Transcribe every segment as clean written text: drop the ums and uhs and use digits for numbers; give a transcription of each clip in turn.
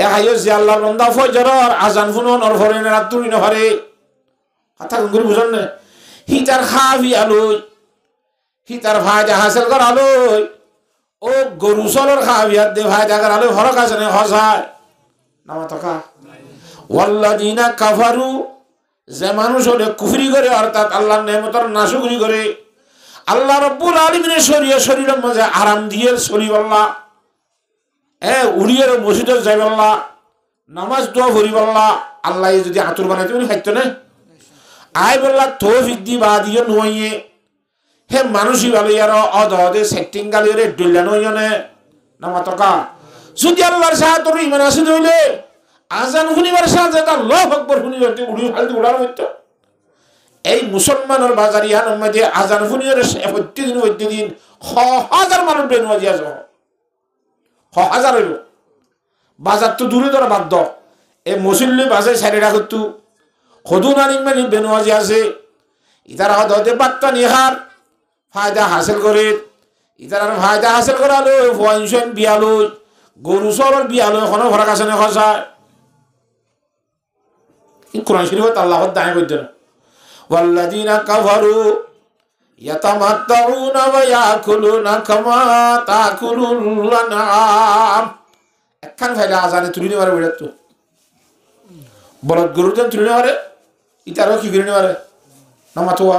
এ হাইও যে আল্লাহর বান্দা ফজরের আজান শুনো নর ভরে না রাত তুলি না ভরে কথা গুলো বুঝন না হিতার খাবি আলোই হিতার ফায়দা হাসিল কর আলোই ও গরু চলর খাবিয়ার দে ফায়দা কর আলোই হরক আছে না হসায় নামা তকা ওয়াল্লাযিনা কাফারু যে মানুষ হলে কুফরি করে অর্থাৎ আল্লাহর নেয়ামতের নাশকরি করে আল্লাহ রাব্বুল আলামিনের শরীরের মধ্যে আরাম দিয়ে চলি আল্লাহ উড়িয়ে মসজিদে যাই আল্লাহ নামাজ দোয়া করি আল্লাহ আল্লাহ যদি আতুর বানাইতে উনি খাইতো না আয় বললা তৌফিক দি বা দিয়ে নইয়ে হে মানুষই ভালো ইয়ার অদে সেটিং গালিরে ডুল্লা নইনে নামা তকা যদি আল্লাহর সাথে তোর ইমান আছে হইলে আজান শুনিবার সাথে তার আল্লাহু আকবার শুনি হতে উড়ি ফালতু উড়ার হইতো এই মুসলমানের বাজার ইয়ার মধ্যে আজান শুনিবার প্রত্যেকদিন হাজার মানুষ বেনওয়াজি আছে হাজার হইল বাজার তো দূরে ধরা বাধ্য এই মুসল্লি বাজার সাইডে রাখতো সদুন আনিমানি বেনওয়াজি আছে ইতারা হতে বার্তা নিহার ফায়দা হাসিল করে ইতার ফায়দা হাসিল করালো ফয়েনশন বিয়ালো গরু সরল বিয়ালো এখনো ঘর কাছে না খসায় কোরআন শরীফত আল্লাহ দায় করতে না ওয়াল্লাযিনা কাফারু ইয়াতামাত্তাউনা ওয়া ইয়াকুলুনা কামা তাকুলুল আনআম একখান ফায়দা আজানে তুলি নেওয়ার বেড়ে তো বলদ গরুজন তুলি নেওয়ারে ইতারও কি করে নেওয়ারে নামাতোয়া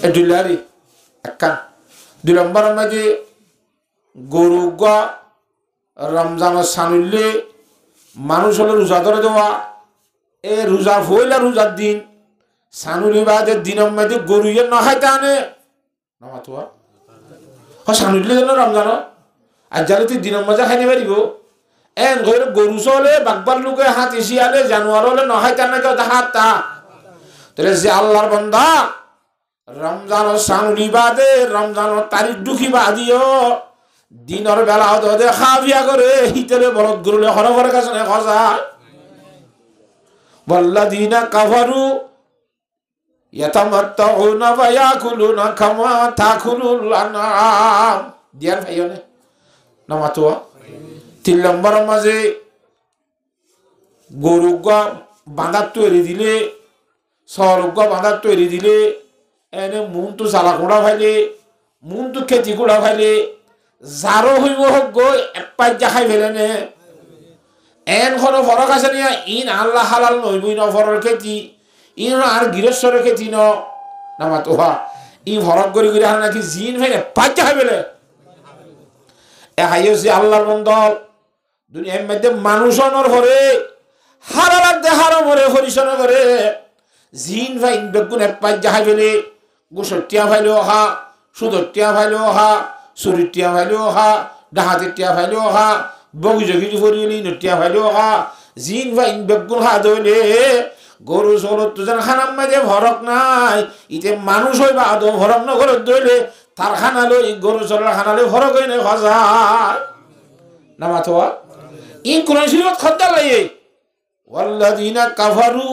এ দুলারি একখান দুই নম্বর মাঝে গরু গা রমজানের সানুল্লে মানুষ হলে রোজা ধরে দেওয়া এ রোজা হইলা রোজার দিন সানুলি বাদের দিনের মধ্যে গরু ইয়ে না খাইতে আনে নামাতোয়া সানুল্লে যেন রমজান আর যারা তুই দিনের মজা খাইতে পারিব এন গরু চলে বাগবার লোকে হাত ইসিয়ালে জানোয়ার হলে না খাইতে আনে কেউ হাত তা তাহলে যে আল্লাহর বান্দা রমজান সানুলি বাদে রমজান তারিখ দুঃখী বাদিও দিনের বেলা হতে খাবিয়া করে হিতেরে বলদ গরুলে হরফর কাছে খসায় ওয়াল্লাযিনা কাফারু ইয়াতামাত্তাউনা ওয়া ইয়াকুলুনা কামা তাকুলুল আনআম দিয়ার ভাইয়নে নামাতোয়া তিন নম্বর মাঝে গরুগা বাঁধার তৈরি দিলে সরগা বাঁধার তৈরি দিলে এনে মুন তো জ্বালা কোড়া ফাইলে মুন তো খেতি কোড়া ফাইলে যারো হইব হোক গো এপাই দেখাই ফেলে নে এন কোনো ফরক আছে নিয়া ইন আল্লাহ হালাল নইবই ন ফরর খেতি ইন আর গৃহস্থরের খেতি ন নামাতোয়া ই ফরক করি করে আর নাকি জিন ভাই এপাই দেখাই ফেলে এ হাইও যে আল্লাহর বন্দল দুনিয়ার মধ্যে মানুষনের ঘরে হারালার দেহার মরে হরিশন করে জিন ভাই বেগুন এপাই দেখাই ফেলে গোসটিয়া ফাইলেও হা সুদটিয়া ফাইলেও হা চুরিটিয়া ফাইলেও হা ডাহাতিটিয়া ফাইলেও হা বগি জগি ফরিলি নটিয়া ফাইলেও হা জিন ভাই বেগুন হা দইলে গরু চলত তো যেন খানার মাঝে ভরক নাই ইতে মানুষ হই বা আদৌ ভরক না ঘরত দইলে তার খানালো গরু চলার খানালে ভরক হই না খসায় নামাতোয়া ই কোরআন শরীফত খদ্দার লাগে ওয়াল্লাযিনা কাফারু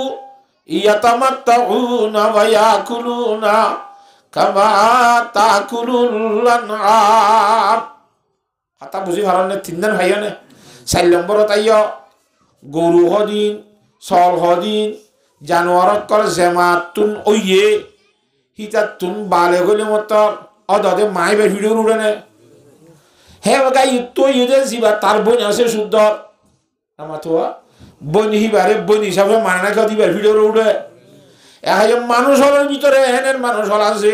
ইয়াতামাত্তাউনা ওয়া ইয়াকুলুনা কামা তাকুলুল আনআম কথা বুঝি ভালো না তিন দিন ভাইয়া না 4 নম্বর তাইয়া গরু হদিন সল হদিন জানোয়ারত কর জামাতুন ওইয়ে হিতাতুন বালে গলে মত অদদে মাইবে ভিডিও উড়ে না হে গাই তো ইদে জিবা তার বোন আছে শুদ্ধ নামাতোয়া বোন হিবারে বোন হিসাবে মানে না দিবার ভিডিও উড়ে এই মানুষ হলের ভিতরে হেনের মানুষ হল আছে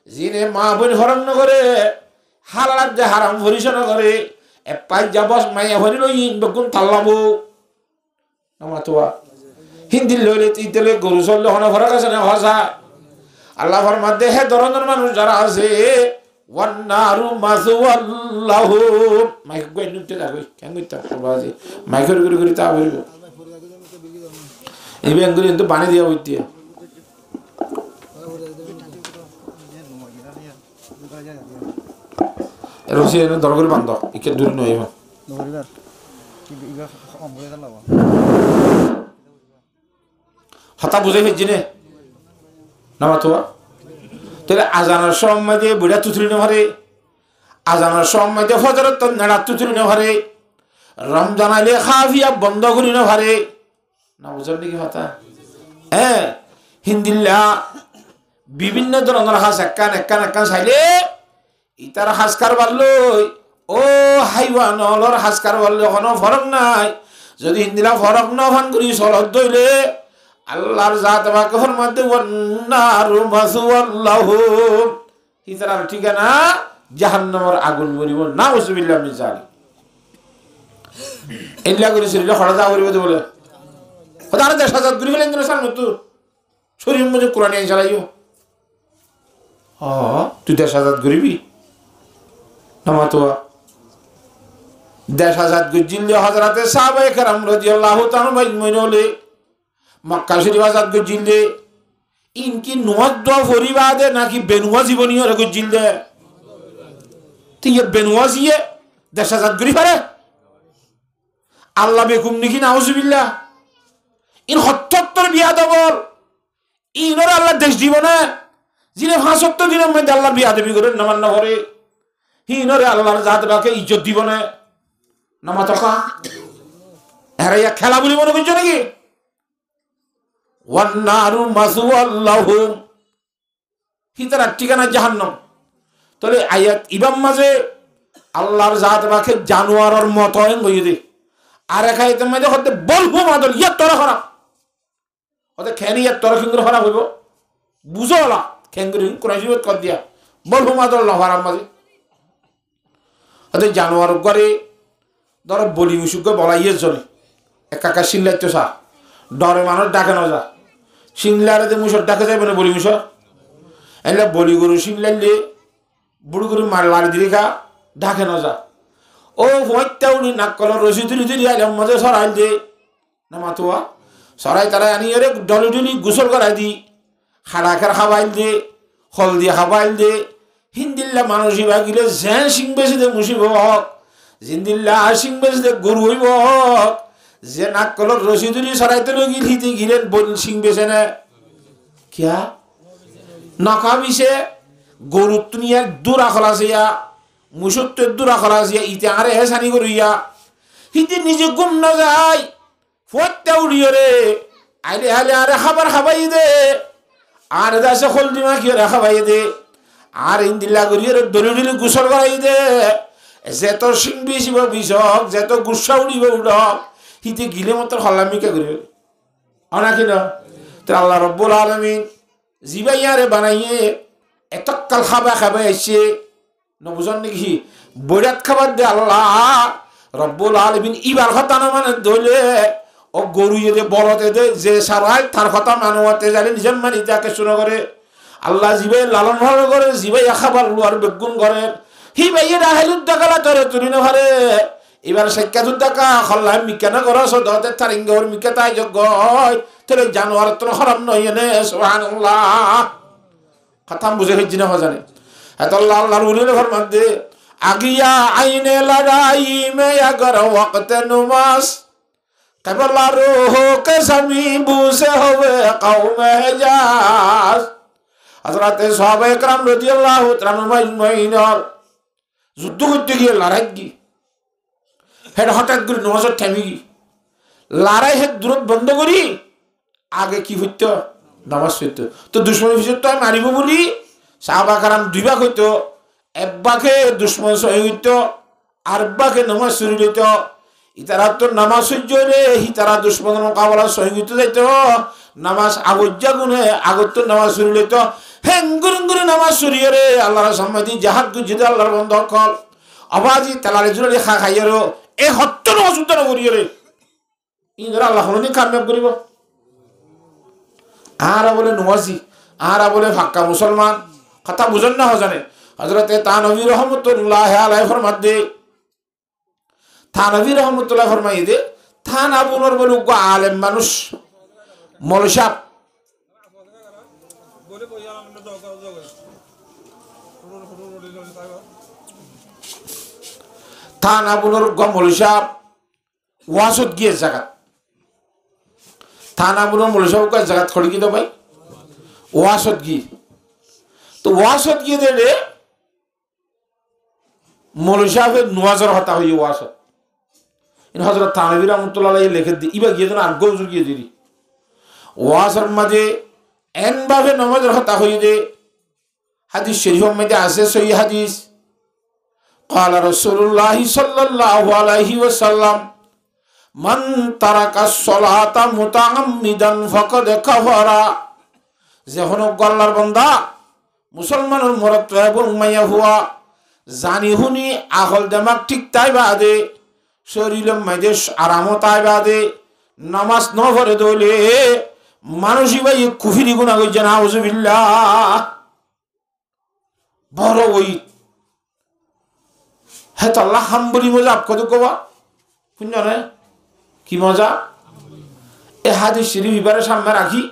যিনি মা বোন হরণ করে হালাল যে হারাম পরিচয় করে এপাই যাবস মাইয়া ভরি লই বেগুন তাল্লাবো নামাতোয়া হিন্দি লইলে তিতলে গরু চললে হন ভরা কাছে না ভাষা আল্লাহ ফরমাতে হে ধরনের মানুষ যারা আছে ওয়ান্নারু মাসওয়াল্লাহু মাইক কই নুতে লাগই কেন কইতা বাজি মাইকের গুরি গুরি তা বলবো এই বেঙ্গুরি তো বানি দিয়া হইতে রসি এনে দরগরি বান্ধ ইকে দূর নই এখন দরগরিবার কি ইগা আমরে দালাবা হতা বুঝাই হইছিনে নামাতোয়া তাহলে আজানের সময় দিয়ে বুড়া তুতুরি নেওয়ারে আজানের সময় দিয়ে ফজরের তো নেড়া তুতুরি নেওয়ারে রমজান আইলে খাফিয়া বন্ধ করি না ভারে না বুঝল নাকি কথা হিন্দিল্লা বিভিন্ন ধরনের হাঁস একান একান একান চাইলে ইতার হাঁস কারবার লই ও হাইওয়ান অলর হাঁস কারবার লই কোনো ফরক নাই যদি হিন্দিলা ফরক না ফান করি চলত দইলে আল্লাহর জাত বাকে ফরমাতে ওয়ান্নারু মাসওয়াল্লাহুম ইতার ঠিকানা জাহান্নামের আগুন বলিব না উসবিল্লাহ মিন জালিক এল্লা করে শরীরে খড়া দাও করিব বলে খোদার দেশ হাজার ঘুরি ফেলেন দিন সামনে তো শরীর মধ্যে কোরআন নিয়ে চালাইও তুই 10,000 ঘুরিবি নামাতোয়া 10,000 গুজিল্লে হযরতে সাহাবায়ে কেরাম রাদিয়াল্লাহু তাআলা মাজমুনে মক্কা শরীফ আজাদ গুজিল্লে ইনকি নওয়াজ দোয়া ফরিবাদে নাকি বেনুয়া জীবনীয় রে গুজিল্লে তুই বেনুয়াজিয়ে 10,000 ঘুরি পারে আল্লাহ বেকুম নাকি নাউজুবিল্লাহ ইন 77 বিয়া দবল ইনর আল্লাহ দেশ জীবনে যিনি 75 দিনের মধ্যে আল্লাহ বিয়া দেবী করে নামান না করে হিনরে আল্লাহর জাত বাকে ইজ্জত দিব না নামা তকা এরা খেলা বলি মনে করছো নাকি ওয়ান্নারু মাসওয়াল্লাহুম হিতার ঠিকানা জাহান্নাম তাহলে আয়াত ইবাম মাঝে আল্লাহর জাত বাকে জানোয়ারের মতো হয়ে দে আর এক আয়াতের মধ্যে হতে বলবো মাদল ইয়া তোরা খারাপ হতে খেনি ইয়া তোরা কিংগুর খারাপ হইব বুঝো না খেঙ্গুরি কোরআন শরীফ কর দিয়া বলবো মাদল না খারাপ মাঝে হতে জানোয়ার করে ধরো বলি মুসুকে বলাইয়ের জন্য একা সিংলাই তো সা ডরে মানুষ ডাকে না যা সিংলারে যে মুসর ডাকে যাবে না বলি মুসর এলে বলি গরু সিংলাইলে বুড়ো গরু মার লাড়ি দিলে খা ডাকে না যা ও ভয়টা উনি নাক কল রসি তুলি তুলি আইলাম মাঝে সরাই দে না মাতুয়া সরাই তারা আনি রে ডলি ডলি গোসল করাই দি খাড়াখার খাবাইল দে হল দিয়ে খাবাইল দে হিন্দিল্লা মানুষ ইবা গিলে জ্যান সিং বেশি দে মুসিব হক জিন্দিল্লা সিং বেশি দে গরু হইব হক যে নাক কলর রসি তুলি সরাইতে লগিল হিতে গিলেন বন সিং বেছে না কিয়া নকা বিছে গরু তুনিয়া দূরা খলাসিয়া মুসত্ব দূরা খলাসিয়া ইতে আরে হেসানি করিয়া হিতে নিজে গুম না যায় ফটটা উড়িয়ে রে আইলে হালে আরে খাবার খাবাই দে আর দাসে হলদি মাখিয়ে রে খাবাই দে আর ইন্দিল্লা করিয়ে দলি দলি গোসল করাই দে যেত সিং বেশিব বিষক যেত গুসা উড়িব উড়ক হিতে গিলে মতো হল্লামিকা করিবে অনাকি না তো আল্লাহ রব্বুল আলামিন জিবাইয়ারে বানাইয়ে এতকাল খাবা খাবাই আসছে নবুজন নাকি বৈরাত খাবার দে আল্লাহ রব্বুল আলামিন ইবার কথা না মানে ধরলে ও গরু যে বলতে দে যে সারাই তার কথা মানবতে জানি নিজের মানি তাকে শুরু করে আল্লাহ জিবাই লালন ভালো করে জিবাই খাবার লুয়ার বেগুন করে হি ভাইয়ে রাহেলুদ দেখালা তোরে তুলি না ভারে এবার শিক্ষাতুর দেখা খল্লাহ মিকানা করস দতে তারিঙ্গর মিকাতাই যোগ্য তোরে জানোয়ার তোর হরাম নয় নে সুবহানাল্লাহ কথা বুঝে হইছি না জানে এত আল্লাহ আল্লাহর উলির ফরমান দে আগিয়া আইনে লড়াই মে अगर वक्त नमाज कबला रूह के समीबू से होवे कौम हिजाज हजरत साहबे کرام রাদিয়াল্লাহু তাআলা মাজমাইন যুদ্ধ করতে গিয়ে লড়াই গি হেড হঠাৎ করে নজর থেমে গি লড়াই হে দূরত বন্ধ করি আগে কি হইতো নামাজ হইতো তো দুশমন ভিতর তো মারিব বলি সাহাবা کرام দুই ভাগ হইতো এক ভাগে দুশমন সহি হইতো আর ভাগে নামাজ শুরু হইতো ইতারা তো নামাজ সহ্যরে হিতারা দুশমনের মোকাবেলা সহি হইতো যাইতো নামাজ আগজ্জা গুনে আগত তো নামাজ শুরু হইতো হেঙ্গুরঙ্গুরে নামাজ শুরু রে আল্লাহর সম্মতি জাহাদ গুজিদে আল্লাহর বন্ধ কল আবাজি তালারে জুরে খা খাইরো এ হত্য না অসুদ্ধ না করিয়ে রে ইনরা আল্লাহ হলনি কামিয়াব করিব আরা বলে নওয়াজি আরা বলে ফাক্কা মুসলমান কথা বুঝন না হজানে হযরতে তানভী রহমাতুল্লাহ আলাইহি ফরমাত দে তানভী রহমাতুল্লাহ ফরমাই দে থান আবুনর বলে গো আলেম মানুষ মলসাব থান আবুনর গো মলসাব ওয়াসত গিয়ে জায়গা থানা বুনো মলসাব का जगत खड़ी की तो भाई वासत की तो वासत की दे रे मलसाब नवाजर होता हुई वासत ইন হযরত থানভী রাহমাতুল্লাহ আলাইহি লিখে দি ইবা গিয়ে যেন আগ্রহ গিয়ে দিলি ওয়াজের মাঝে এন ভাবে নামাজের কথা হই দে হাদিস শরীফের মধ্যে আছে সহিহ হাদিস قال رسول الله صلى الله عليه وسلم من ترك الصلاة متعمدا فقد كفر যখন আল্লাহর বান্দা মুসলমানের মরত এবং মাইয়া হুয়া জানি হুনি আকল দিমাগ ঠিক তাই বাদে শরীরের মধ্যে আরাম তাই বাদে নামাজ ন পড়ে দলে মানুষই ভাই কুফরি গুনাহ কইছে নাউযুবিল্লাহ বড় ওই হে তো আল্লাহ হাম্বলি মজা কত কবা শুনছ কি মজা এ হাদিস শরীফ এবারে সামনে রাখি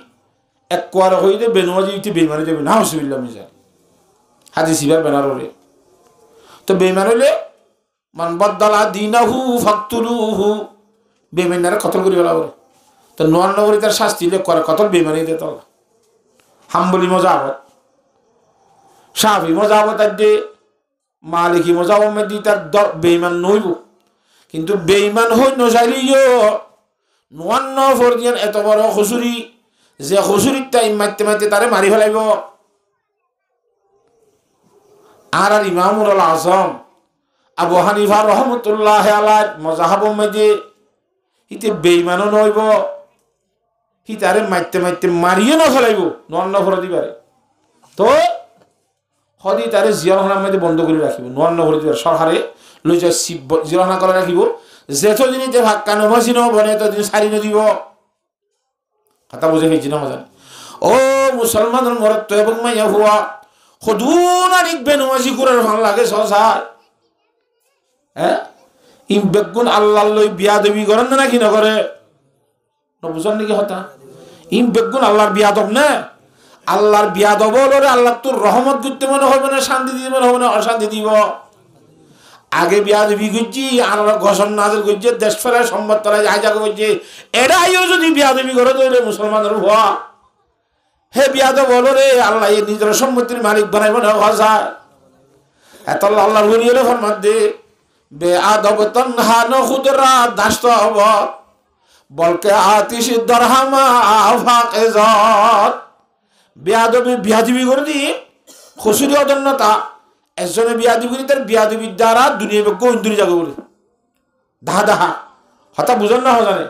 এক কোয়ার হইতে বেনওয়াজি ইতি বেইমানি যাবে নাউযুবিল্লাহ মিজান হাদিস ইবার বেনারে তো বেইমান হইলে মান বদলা দিনাহু ফাকতুলুহু বেইমানের কতল করি বলা বলে তো নন নগরী তার শাস্তি লে করে কতল বেইমানি দে তো হাম্বলি মজা আবত শাফি মজা আবত দে মালিকি মজা মধ্যে তার বেইমান নইব কিন্তু বেইমান হই নজাইলিও নোয়ান্ন ফরদিয়ান এত বড় খুসুরি যে খুসুরির টাইম মারতে মারতে তারে মারি ফেলাইব আর ইমামুল আজম আবু হানিফা রহমতুল্লাহ আলাইহি মাযহাবের মধ্যে ইতে বেইমানও নইব হি তারে মারতে মারতে মারিয়ে না ফেলাইব নোয়ান্ন ফরদি পারে তো হদি তারে জিয়ারহানার মধ্যে বন্ধ করে রাখিব নোয়ান্ন ফরদি সরকারে লই যা জিয়ারহানা করে রাখিব যেতদিন যে ভাক্কা নমাজি ন বনে তদিন সারি নদিব কথা বুঝে হয়েছি না মজা ও মুসলমানের মরত এবং মাইয়া হুয়া খুদুন আর ইকবে নমাজি কুরার ভাল লাগে সসায় হ্যাঁ ইম বেগুন আল্লাহ লই বিয়া দেবী করেন না কি না করে বুঝান নাকি হতা ইম বেগুন আল্লাহর বিয়াদব না আল্লাহর বিয়াদব হলে আল্লাহ তোর রহমত করতে মনে হবে না শান্তি দিতে মনে হবে না অশান্তি দিব আগে বিয়াদবি করছি আর ঘোষণ নাজেল করছে দেশ ফেলায় সম্মত তলায় যা যা করছে এরাইও যদি বিয়াদবি করে তৈরি মুসলমানের হওয়া হে বিয়াদব বলো রে আল্লাহ এই নিজের সম্মতির মালিক বানাইব না ভাষা এত আল্লাহ বলি হলে ফরমাত দে বেআদব তনহা নখুদরা দাস্ত হব বলকে আতিশ দরহামা ফাকেজত বিয়াদবি করে দি খুশুরি অদন্যতা একজনে বিয়াদবি করি তার বিয়াদবির দ্বারা দুনিয়া ইন্দুরি যাবে বলে দাহা দাহা হতা বুঝেন না জানে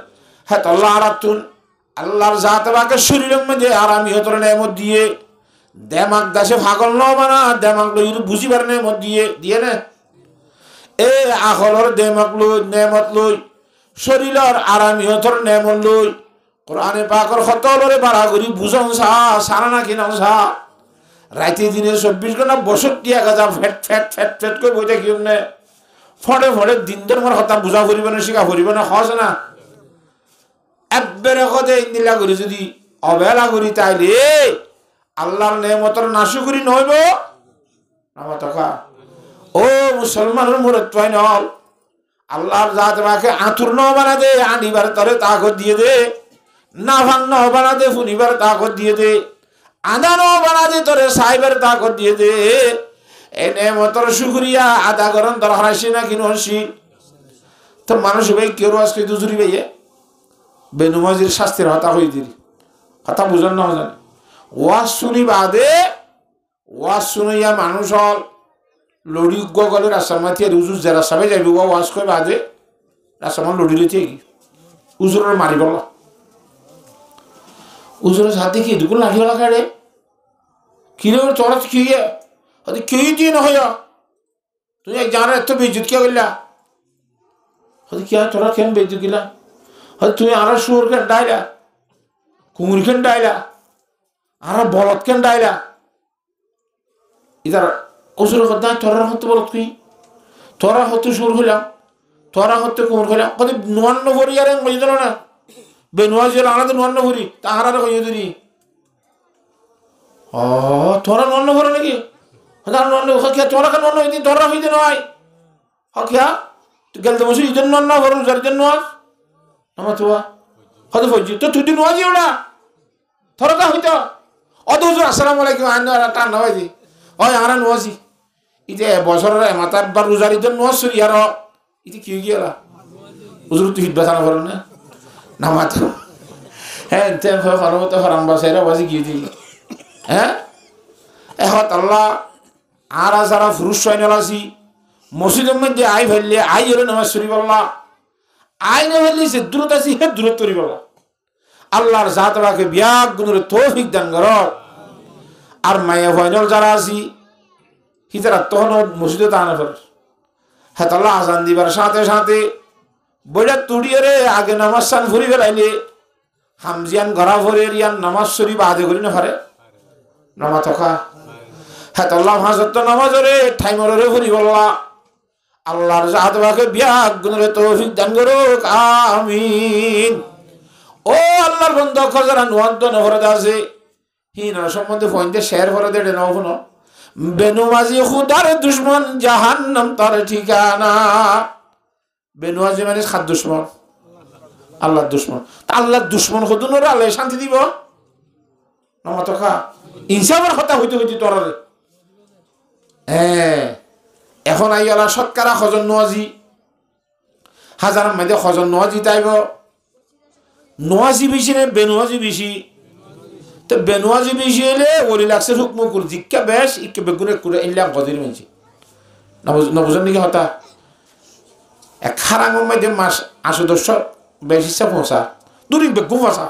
হ্যাঁ তো আল্লাহ আরাতুন আল্লাহর জাত বাকে শরীরের মধ্যে আরামি হতর নেমত দিয়ে দেমাক দাসে ফাগল ন বানা দেমাক লই বুঝিবার নেমত দিয়ে না এ আখলর দেমাক লই নেমত লই শরীরের আরামি হতর নেমত লই কোরআনে পাকের হতলরে বাড়া করি বুঝন সারা না কিনা সা রাইতে দিনে 24 ঘন্টা 62,000 ফেট ফেট ফেট ফেট করে বইটা কি এমনি ফটে ফটে দিন দিন আমার কথা বুঝা ফুরিব না শিখা ফুরিব না হস না একবারে কথা ইন্দিলা করি যদি অবহেলা করি তাইলে আল্লাহর নেমতর নাশুকরি নইব নামতকা ও মুসলমানের মুরত পাই নল আল্লাহর জাত রাখে আঁতুর ন বানা দে আনিবার তরে তাকত দিয়ে দে না ভাঙ ন বানা দে ফুনিবার তাকত দিয়ে দে আদানো বানা দে তোরে সাইবার তাকত দিয়ে দে এনে মতর শুকরিয়া আদা করন তোর হাসি না কিনো হাসি তো মানুষ ভাই কেউ আজকে দুজুরি ভাইয়ে বেনুমাজির শাস্তির হতা হয়ে দিলি কথা বুঝেন না জানি ওয়াজ শুনি বাদে ওয়াজ শুনিয়া মানুষ হল লড়ি গলে রাস্তার মাথিয়ে উজুর যারা সবাই যাইব ওয়াজ করে বাদে রাস্তার লড়ি লইতে কি উজুরের মারি বলা উজুরের সাথে কি দুগুণ লাঠিওয়ালা খাড়ে কিরে তোরা তো খেয়ে হয়তো কেউই দিয়ে না হইয়া তুমি এক জানার এত বেজুত কে করলা হয়তো কি তোরা কেন বেজুত গিলা হয়তো তুমি আর সুর কেন ডাইলা কুমুর কেন ডাইলা আর বলদ কেন ডাইলা ইতার ওসুরের কথা তোরা হতে বলত কি তোরা হতে সুর হইলাম তোরা হতে কুমুর হইলাম কত নোয়ান্ন ভরি আর বই দিল না বেনুয়া ছিল আলাদা নোয়ান্ন ভরি তাহার আর কই দিনি ও তোরা নোয়ান্ন ভরে নাকি তোরা কেন অন্য হইতে তোরা হইতে নয় হকিয়া তুই গেলতে বসে ইজন নন না ভরুন যার জন্য আমার তো হতে বলছি তো তুই দিন নোয়াজি ওটা তোরা কা হইতো অত হুজুর আসসালামু আলাইকুম আইন টান না হইছি হয় আর নোয়াজি ইতে বছরের মাতার বার রোজার ইজন নোয়াজ সরি আর ইতে কি গিয়েলা হুজুর তুই হিট বাঁচানো করেন না নামাজ হ্যাঁ তেম হরমতে হরাম বাসাইরা বাজি গিয়ে দিল হ্যাঁ এখন আল্লাহ আর যারা পুরুষ সৈন্যাল আছি মসজিদের মধ্যে আই ফেললে আই হলে নামাজ শরীফ আল্লাহ আই না ফেললে যে দূরত আছি হে দূরত করি বলা আল্লাহর জাতরাকে বিয়াক গুণের তৌফিক দান কর আর মায়া ফয়নল যারা আছি হিতারা তখন মসজিদে তা না ফেলে হ্যাঁ আল্লাহ আজান দিবার সাথে সাথে বইটা তুড়িয়ে রে আগে নামাজ সান ফুরি ফেলাইলে হামজিয়ান ঘরা ভরে ইয়ান নামাজ শরীফ আদে করি না পারে নামা থকা হ্যাঁ আল্লাহ হাজত নামাজ রে ঠাইমর রে ফুরি বললা আল্লাহর জাতরাকে বিয়াক গুণের তৌফিক দান করুক আমিন ও আল্লাহর বন্ধু যারা নুয়ান্ত নভরত আছে হিন সম্বন্ধে ফোনতে শেয়ার করে দেড়ে নভন বেনুমাজি খুদার দুশ্মন জাহান্নাম তার ঠিকানা বেনুমাজি মানে খাদ দুশ্মন আল্লাহর দুশ্মন আল্লাহর দুশ্মন হদুনরে আল্লাহ শান্তি দিব নমতকা ইনসাফের কথা হইতে হইতে তোরারে হ্যাঁ এখন আই আল্লাহ সৎকারা খজন নোয়াজি হাজার মধ্যে খজন নোয়াজি তাইব নোয়াজি বেশি নে বেনুয়াজি বেশি তো বেনুয়াজি বেশি হলে ওলি লাগছে হুকম কুল জিক্কা বেশ ইকে বেগুনে কুড়ে ইল্লাম গদির মেনছি নবুজন নাকি হতা এক খারাঙের মধ্যে মাস 8-10 বেশ ইচ্ছা পৌঁছা দুদিন বেগুন ফসা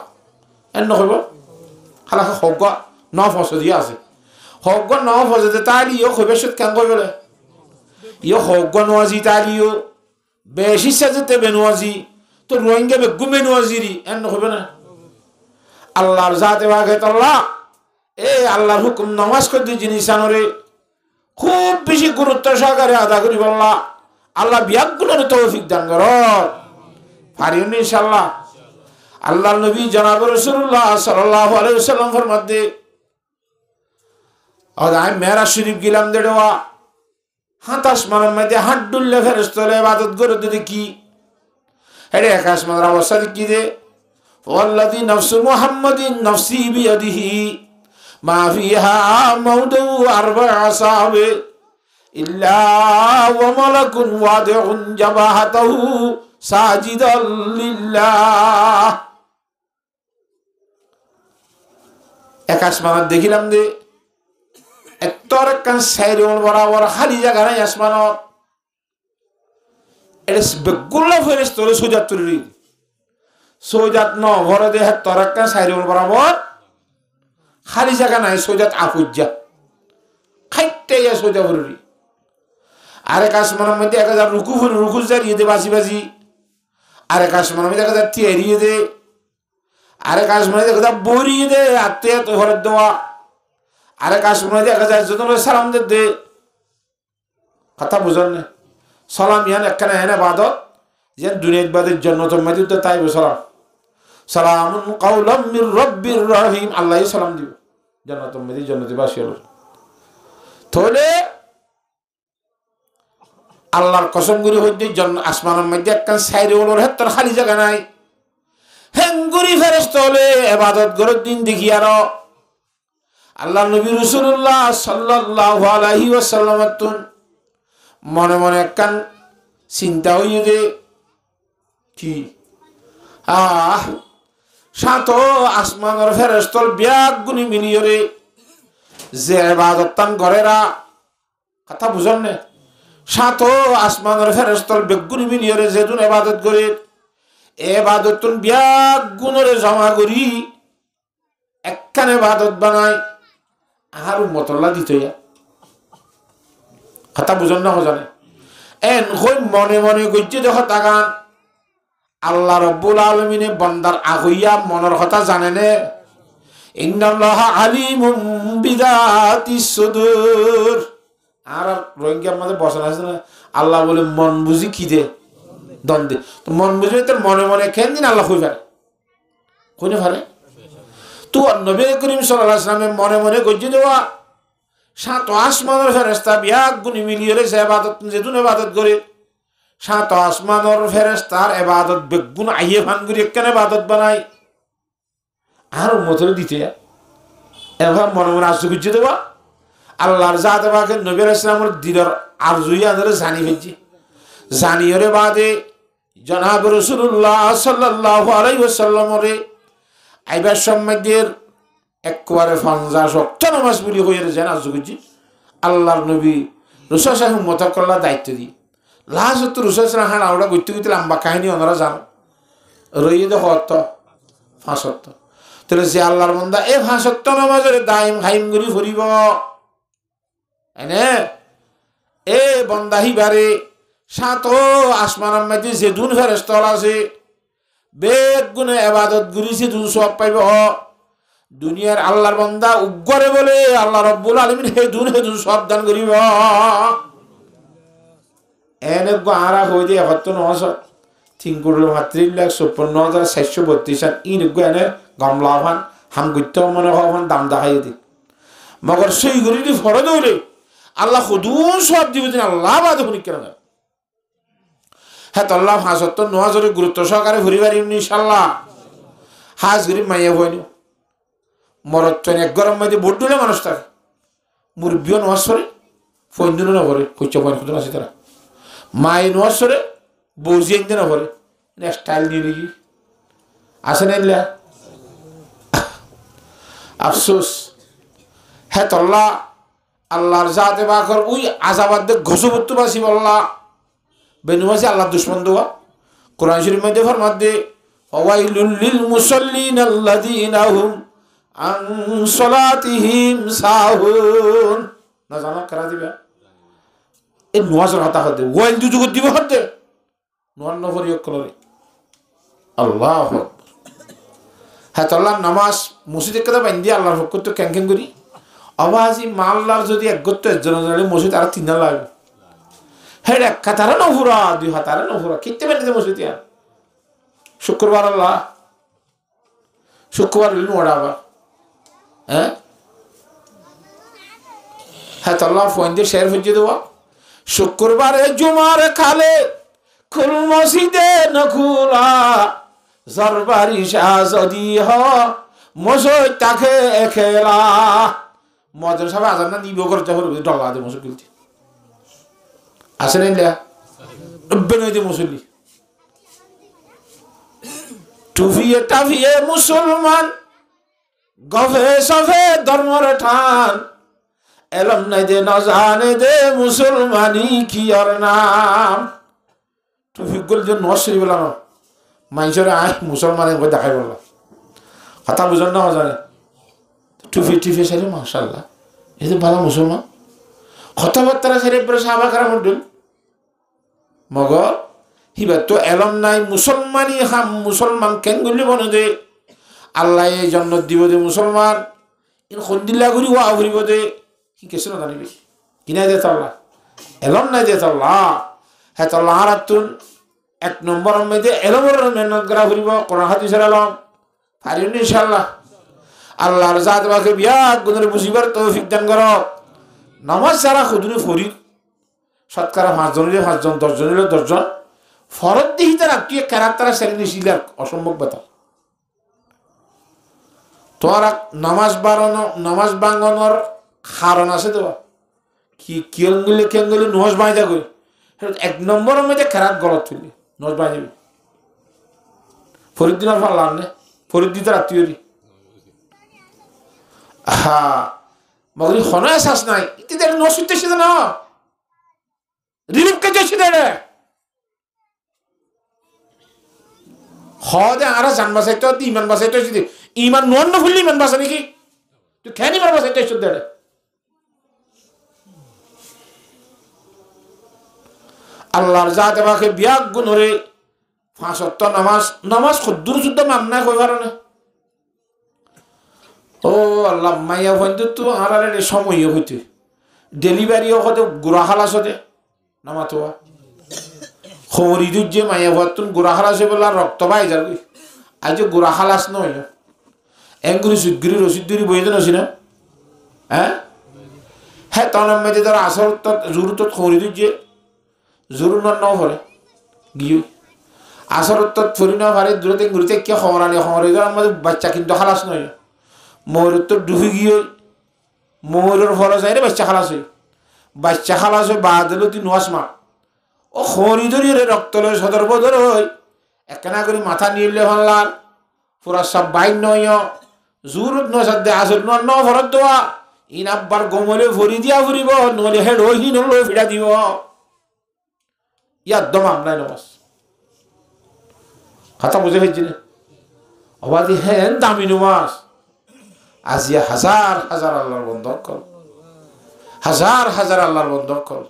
এন নহব খালাকা হক ন ফস দিয়ে আছে হক ন ফসে তাই ইয়ে খবে সুদ কেন কই বলে ইয়ে হক নোয়াজি তাই ইয়ে বেশ ইচ্ছা যেতে বেনুয়াজি তো রোহিঙ্গা বেগুন বেনুয়াজিরি এন নহবে না আল্লাহর জাতে বাগে আল্লাহ এই আল্লাহর হুকুম নামাজ করতে জিনিস আনরে খুব বেশি গুরুত্ব সহকারে আদা করি বললা আল্লাহ বিয়াগুলোর তৌফিক দান কর পারিও না ইনশাআল্লাহ আল্লাহর নবী জনাব রাসূলুল্লাহ সাল্লাল্লাহু আলাইহি ওয়াসাল্লাম ফরমাতে আয় মেরাজ শরীফ গেলাম দেড়ওয়া হাতাস মানের মধ্যে হাত ডুললে ফেরেশতারা ইবাদত করে দিতে কি এরে আকাশ মানের অবস্থা কি দে والذي نفس محمد نفسي بيده ما فيها موضع 4 أصابع إلا وملك واضع جبهته ساجدا لله আকাশ মানত দেখিলাম দে এতর কান সাইরল বরাবর খালি জায়গা নাই আসমানত এস বেগুলা ফেরেশতারে সুজাত তুলি সৌজাত ন ভরে দেহে তরাক্কা সাইরুল বরাবর খালি জায়গা নাই সৌজাত আফুজ্জা খাইতে ইয়া সৌজা ভরি আরেক আসমানের মধ্যে 1000 রুকু ভরি রুকু জারিয়ে দে বাজি বাজি আরেক আসমানের মধ্যে 1000 তিয়ারিয়ে দে আরেক আসমানের মধ্যে 1000 বরিয়ে দে আত্মীয় তো ভরে দেওয়া আরেক আসমানের মধ্যে 1000 যত সালাম দে কথা বুঝেন না সালাম ইয়ান একখানা এনে বাদত যে দুনিয়ার বাদের জান্নাতের মধ্যে তাই সালাম সালামুন কাওলাম মির রাব্বির রহিম আল্লাহ সালাম দিব জান্নাতের মধ্যে জান্নাতে বাসী হলো তাহলে আল্লাহর কসম করে হইতে আসমানের মধ্যে একখান সাইরে হলো হেত্তর খালি জায়গা নাই হেঙ্গুরি ফেরেশতা হলে ইবাদত গরর দিন দেখি আর আল্লাহ নবী রাসূলুল্লাহ সাল্লাল্লাহু আলাইহি ওয়াসাল্লাম মনে মনে একখান চিন্তা হইয়ে দে কি সাত আসমানের ফেরেশতার বিয়াক গুনি মিলিয়রে যে ইবাদত তান করেরা কথা বুঝেন না সাত আসমানের ফেরেশতার বেগুনি মিলিয়রে যে দুন ইবাদত করে ইবাদত তুন বিয়াক গুণরে জমা করি একখান ইবাদত বানায় আর উম্মতল্লাহ দিতে কথা বুঝেন না জানে এন কই মনে মনে গজ্জে দেখো তাগান আল্লাহ রব্বুল আলামিনে বান্দার আগইয়া মনের কথা জানে নে ইন্নাল্লাহা আলিমুম বিযাতিস সুদূর আর রোহিঙ্গার মধ্যে বসে আছে না আল্লাহ বলে মন বুঝি কি দে দন দে তো মন বুঝি তোর মনে মনে কেন দিন আল্লাহ কই পারে কোনে পারে তো নবী করিম সাল্লাল্লাহু আলাইহি ওয়াসাল্লাম মনে মনে গজ্জে দেওয়া সাত আসমানের ফেরেশতা বিয়াক গুনি মিলিয়ে যে ইবাদত যেতুন ইবাদত করে সাত আসমানের ফেরেশতার ইবাদত বেগুন আইয়ে ভাঙ্গুরি কেন ইবাদত বানাই আর উম্মতের দিতে এবার মনে মনে আরজু করছে দেবা আল্লাহর জাতে পাকে নবী আলাইহিস সালামের দিলের আরজুই আদরে জানি ফেলছে জানিয়রে বাদে জনাব রাসূলুল্লাহ সাল্লাল্লাহু আলাইহি ওয়াসাল্লামরে আইবার সম্মাদের একবারে 50 ওয়াক্ত নামাজ পড়ি হইরে জানা জুগজি আল্লাহর নবী রাসূল সাহেব মুতাকাল্লা দায়িত্ব দি লাজত রাসূল সাহেব হানা ওটা গইতে গইতে লম্বা কাহিনী ওনারা জানো রইয়ে দে হত 5 ওয়াক্ত তাহলে যে আল্লাহর বান্দা এই 5 ওয়াক্ত নামাজের দাইম খাইম করি ফরিব এনে এ বান্দা হিবারে সাত আসমানের মধ্যে যে দুন ফেরেশতা আছে বেগ গুণে ইবাদত করিছে দুন সওয়াব পাইব দুনিয়ার আল্লাহর বান্দা উগ্রে বলে আল্লাহ রাব্বুল আলামিন হে দুন সওয়াব দান করিব এনে গারা হই দে হত নস তিন করলো মাত্র 1,56,432 ইন গনে গামলাভান হাম গুত্ত মনে হওয়ান দাম দেখাই দি মগর সেই গরি দি ফরজ হইলে আল্লাহ খুদুন সওয়াব দিবেন আল্লাহ বাদ হুনি কেন হ্যাঁ আল্লাহ 5,900 গুরুত্ব সহকারে ঘুরি পারি ইনশাআল্লাহ হাজ গরিব মাইয়া হইনি মরচ্চন এক গরম মধ্যে ভোট দিলে মানুষ থাকে মুরব্বিও নামাজ পড়ে ফৈন্দুনও না পড়ে কইচা পড়ে খুদুন আছে তারা মাই নামাজ পড়ে বৌজি একদিন না পড়ে স্টাইল নিয়ে নিয়ে আসে না আফসোস হ্যাঁ আল্লাহ আল্লাহর জাতে বাকর ওই আজাবাদ ঘষবত্তু বাসি বল্লা বেনুমাসি আল্লাহ দুশ্মন দোয়া কোরআন শরীফ মধ্যে ফরমাতে ফাওয়াইলুল লিল মুসাল্লিন আল্লাযীনা হুম আন সালাতিহিম সাহুন না জানা করা দিবা এই নামাজের কথা হতে ওয়াইল দুজুগ দিব হতে নোয়ান্ন ফরিয়ক করে আল্লাহু আকবার হ্যাঁ আল্লাহ নামাজ মসজিদে কথা বান্ধি আল্লাহর পক্ষ তো ক্যাং করি আওয়াজি মাল্লার যদি একগত একজন মসজিদ আর তিন লাগবে হ্যাঁ এক কাতারে নফুরা 2 হাতারে নফুরা কিতে বেঁধে মসজিদ আর শুক্রবার আল্লাহ শুক্রবার নোড়া আবার হ্যাঁ হ্যাঁ আল্লাহ ফোন শেয়ার হয়ে দেওয়া শুক্রবারে জুমার খালে খুল মসজিদে নখুলা জরবারি শাহ যদি হ মসজিদ তাকে খেলা মজার সব আজান না নিব করতে হবে ডলা দে মসজিদ গুলতে আসে না বেনই দে মুসল্লি টুফিয়ে টাফিয়ে মুসলমান গফে সফে ধর্মর ঠান এলম নাই দে না জানে দে মুসলমানি কি আর নাম টুফি গুল যে নসরি বলা না মানুষের আয় মুসলমানের করে দেখাই বললাম কথা বুঝেন না জানে টুফি টিফি সারি মাশাআল্লাহ এই যে ভালো মুসলমান কথাবার্তা সারি পরে সাহাবা কারা মন্ডল মগর হিবা তো এলম নাই মুসলমানি হাম মুসলমান কেন গুলি বনে দে আল্লাহ এই জন্য দিব দে মুসলমান ইন খন্দিল্লা করি ওয়া ঘুরিব দে কি কেসে না জানিবি কিনা দে আল্লাহ এলম নাই দে আল্লাহ হ্যাঁ আল্লাহ রাতুন 1 নম্বর মধ্যে এলমর মেহনত করা ঘুরিব কোরআন হাদিসের আলম পারিন ইনশাআল্লাহ আল্লাহর জাত বাকে বিয়া গুণের বুঝিবার তৌফিক দান করো নামাজ সারা খুদুনি ফরি শতকরা 5 জনের 5 জন 10 জনের 10 জন ফরজ দিহিতে রাখতে ক্যারেক্টার সেরেনি শিলার অসম্ভব কথা তোরা নামাজ বাড়ানো নামাজ ভাঙানোর কারণ আছে তো কি কেঙ্গুলি নজ বাইজা কই 1 নম্বরের মধ্যে খারাপ গলত তুলি নজ বাইজাবি ফরিদ দিনার পারলাম না ফরিদ দিতে রাত্রি হ্যাঁ মগরি হনে আসাস নাই ইতিদের নসুতে সেটা না রিলিফ কে যাচ্ছে রে হদে আরা জান বাসাইতো ইমান বাসাইতো যদি ইমান নন না ফুললি ইমান বাসা নাকি তুই খেনি মার বাসাইতো শুদ্ধ রে আল্লাহর জাতে বাকে বিয়াগ গুণরে 5 ওয়াক্ত নামাজ খুদ্দুর যুদ্ধ মামনা কই পারে ও আল্লাহ মাইয়া বন্ধু তো আরারে সময় হইতে ডেলিভারি হতে গুড়া খালাস হতে নামাতোয়া খবরি দুজে মাইয়া ভাতুন গুড়া খালাসে বলা রক্ত বাই যাবি আজ গুড়া খালাস নয় এঙ্গুরি সুদগুরি রসিদগুরি বই দেন না হ্যাঁ হ্যাঁ তখন মেয়েদের তারা আসর জোর তো খবরি দুজে জোর নাও ভরে গিয়ে আসর ফরি না ভারে দূরতে ঘুরতে কে খবর আনি খবর আমাদের বাচ্চা কিন্তু খালাস নয় ময়ূর তো ডুবে গিয়ে ময়ূরের ফলে যায় রে বাচ্চা খালাস হয় বাচ্চা খালাস হয় বাদ দিল তুই 9 মাস ও খনি ধরিয়ে রক্তলে সদর বদর হই একখানা করে মাথা নিলে ভাল্লার পুরা সব বাইন নয় জুরুত নসাদে আসল ন ভরত দেওয়া ইন আব্বার গোমলে ভরি দিয়া ফুরিব নহলে হেড ওহি নলো ফিরা দিব ইয়ার দম আমরাই নমাজ কথা বুঝে ফেলছি না অবাদি হেন দামি নমাজ আজিয়া হাজার হাজার আল্লাহর বন্ধক কর হাজার হাজার আল্লাহর বন্ধক কর